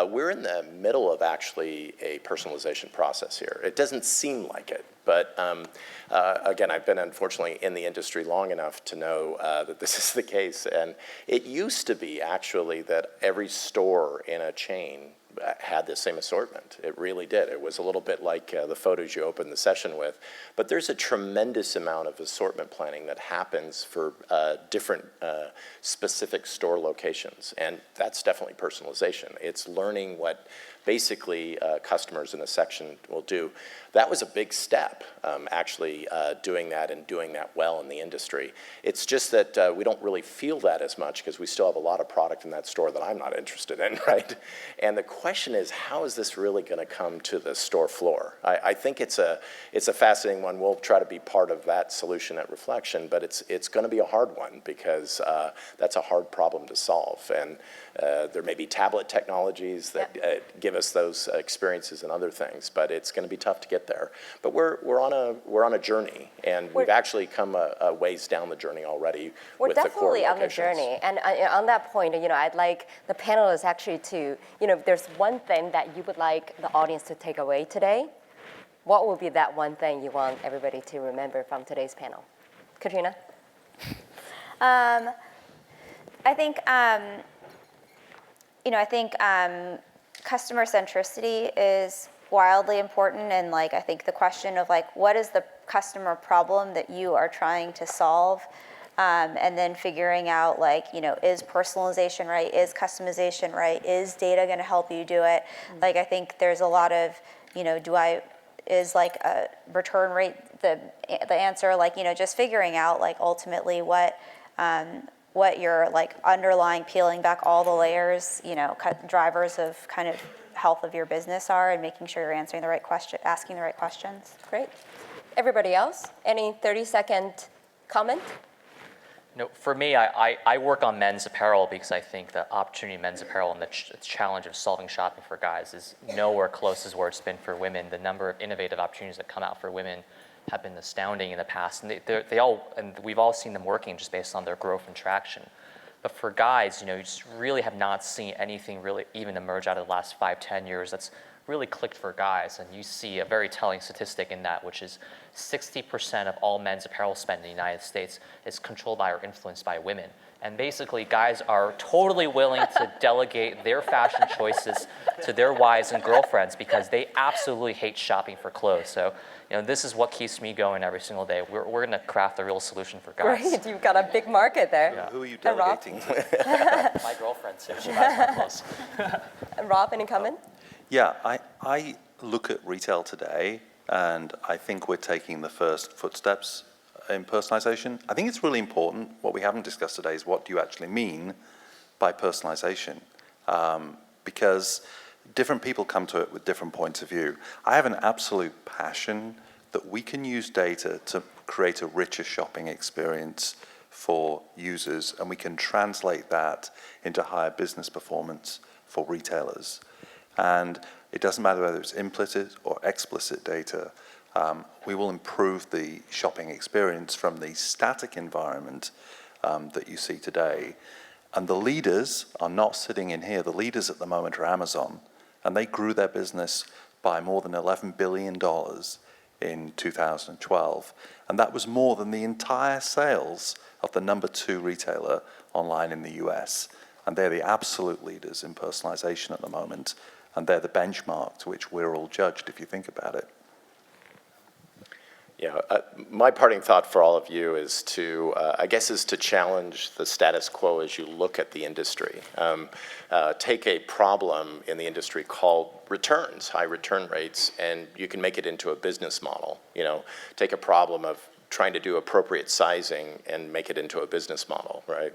we're in the middle of actually a personalization process here. It doesn't seem like it, but again, I've been unfortunately in the industry long enough to know that this is the case. And it used to be actually that every store in a chain had the same assortment. It really did. It was a little bit like the photos you opened the session with. But there's a tremendous amount of assortment planning that happens for different specific store locations. And that's definitely personalization. It's learning what basically customers in a section will do. That was a big step, actually doing that and doing that well in the industry. It's just that we don't really feel that as much because we still have a lot of product in that store that I'm not interested in, right? And the question is, how is this really going to come to the store floor? I think it's a fascinating one. We'll try to be part of that solution at Reflection, but it's going to be a hard one because that's a hard problem to solve. And there may be tablet technologies that give us those experiences and other things, but it's going to be tough to get there. But we're on a journey, and we've actually come a ways down the journey already. We're with the core definitely on the locations. journey, and on that point, I'd like the panelists actually to, if there's one thing that you would like the audience to take away today, what would be that one thing you want everybody to remember from today's panel? Katrina? I think, customer centricity is wildly important, and I think the question of what is the customer problem that you are trying to solve, and then figuring out is personalization right, is customization right, is data going to help you do it? I think there's a lot of is a return rate the answer, just figuring out ultimately what your underlying, peeling back all the layers, drivers of kind of health of your business are, and making sure you're answering the right question, asking the right questions. Great. Everybody else, any 30-second comment? No, for me, I work on men's apparel because I think the opportunity in men's apparel and the challenge of solving shopping for guys is nowhere close as where it's been for women. The number of innovative opportunities that come out for women have been astounding in the past, and we've all seen them working just based on their growth and traction. But for guys, you just really have not seen anything really even emerge out of the last 5-10 years that's really clicked for guys. And you see a very telling statistic in that, which is 60% of all men's apparel spend in the United States is controlled by or influenced by women. And basically, guys are totally willing to delegate their fashion choices to their wives and girlfriends because they absolutely hate shopping for clothes. So, this is what keeps me going every single day. We're going to craft a real solution for guys. Great, you've got a big market there. Yeah. Who are you delegating to? My girlfriend too. She buys my clothes. And Rob, any comment? Yeah, I look at retail today, and I think we're taking the first footsteps in personalization. I think it's really important. What we haven't discussed today is what do you actually mean by personalization? Because different people come to it with different points of view. I have an absolute passion that we can use data to create a richer shopping experience for users, and we can translate that into higher business performance for retailers. And it doesn't matter whether it's implicit or explicit data, we will improve the shopping experience from the static environment that you see today. And the leaders are not sitting in here. The leaders at the moment are Amazon, and they grew their business by more than $11 billion in 2012. And that was more than the entire sales of the number 2 retailer online in the US. And they're the absolute leaders in personalization at the moment. And they're the benchmark to which we're all judged, if you think about it. Yeah, my parting thought for all of you is to challenge the status quo as you look at the industry. Take a problem in the industry called returns, high return rates, and you can make it into a business model. Take a problem of trying to do appropriate sizing and make it into a business model, right?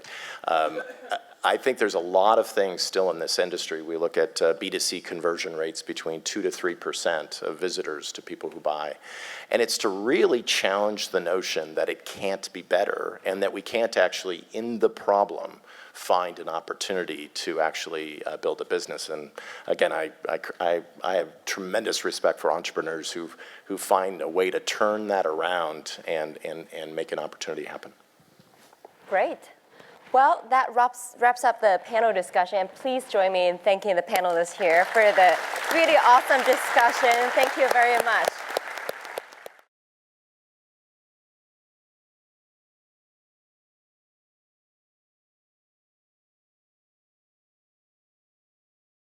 I think there's a lot of things still in this industry. We look at B2C conversion rates between 2 to 3% of visitors to people who buy. And it's to really challenge the notion that it can't be better and that we can't actually, in the problem, find an opportunity to actually build a business. And again, I have tremendous respect for entrepreneurs who find a way to turn that around and make an opportunity happen. Great. Well, that wraps up the panel discussion. And please join me in thanking the panelists here for the really awesome discussion. Thank you very much.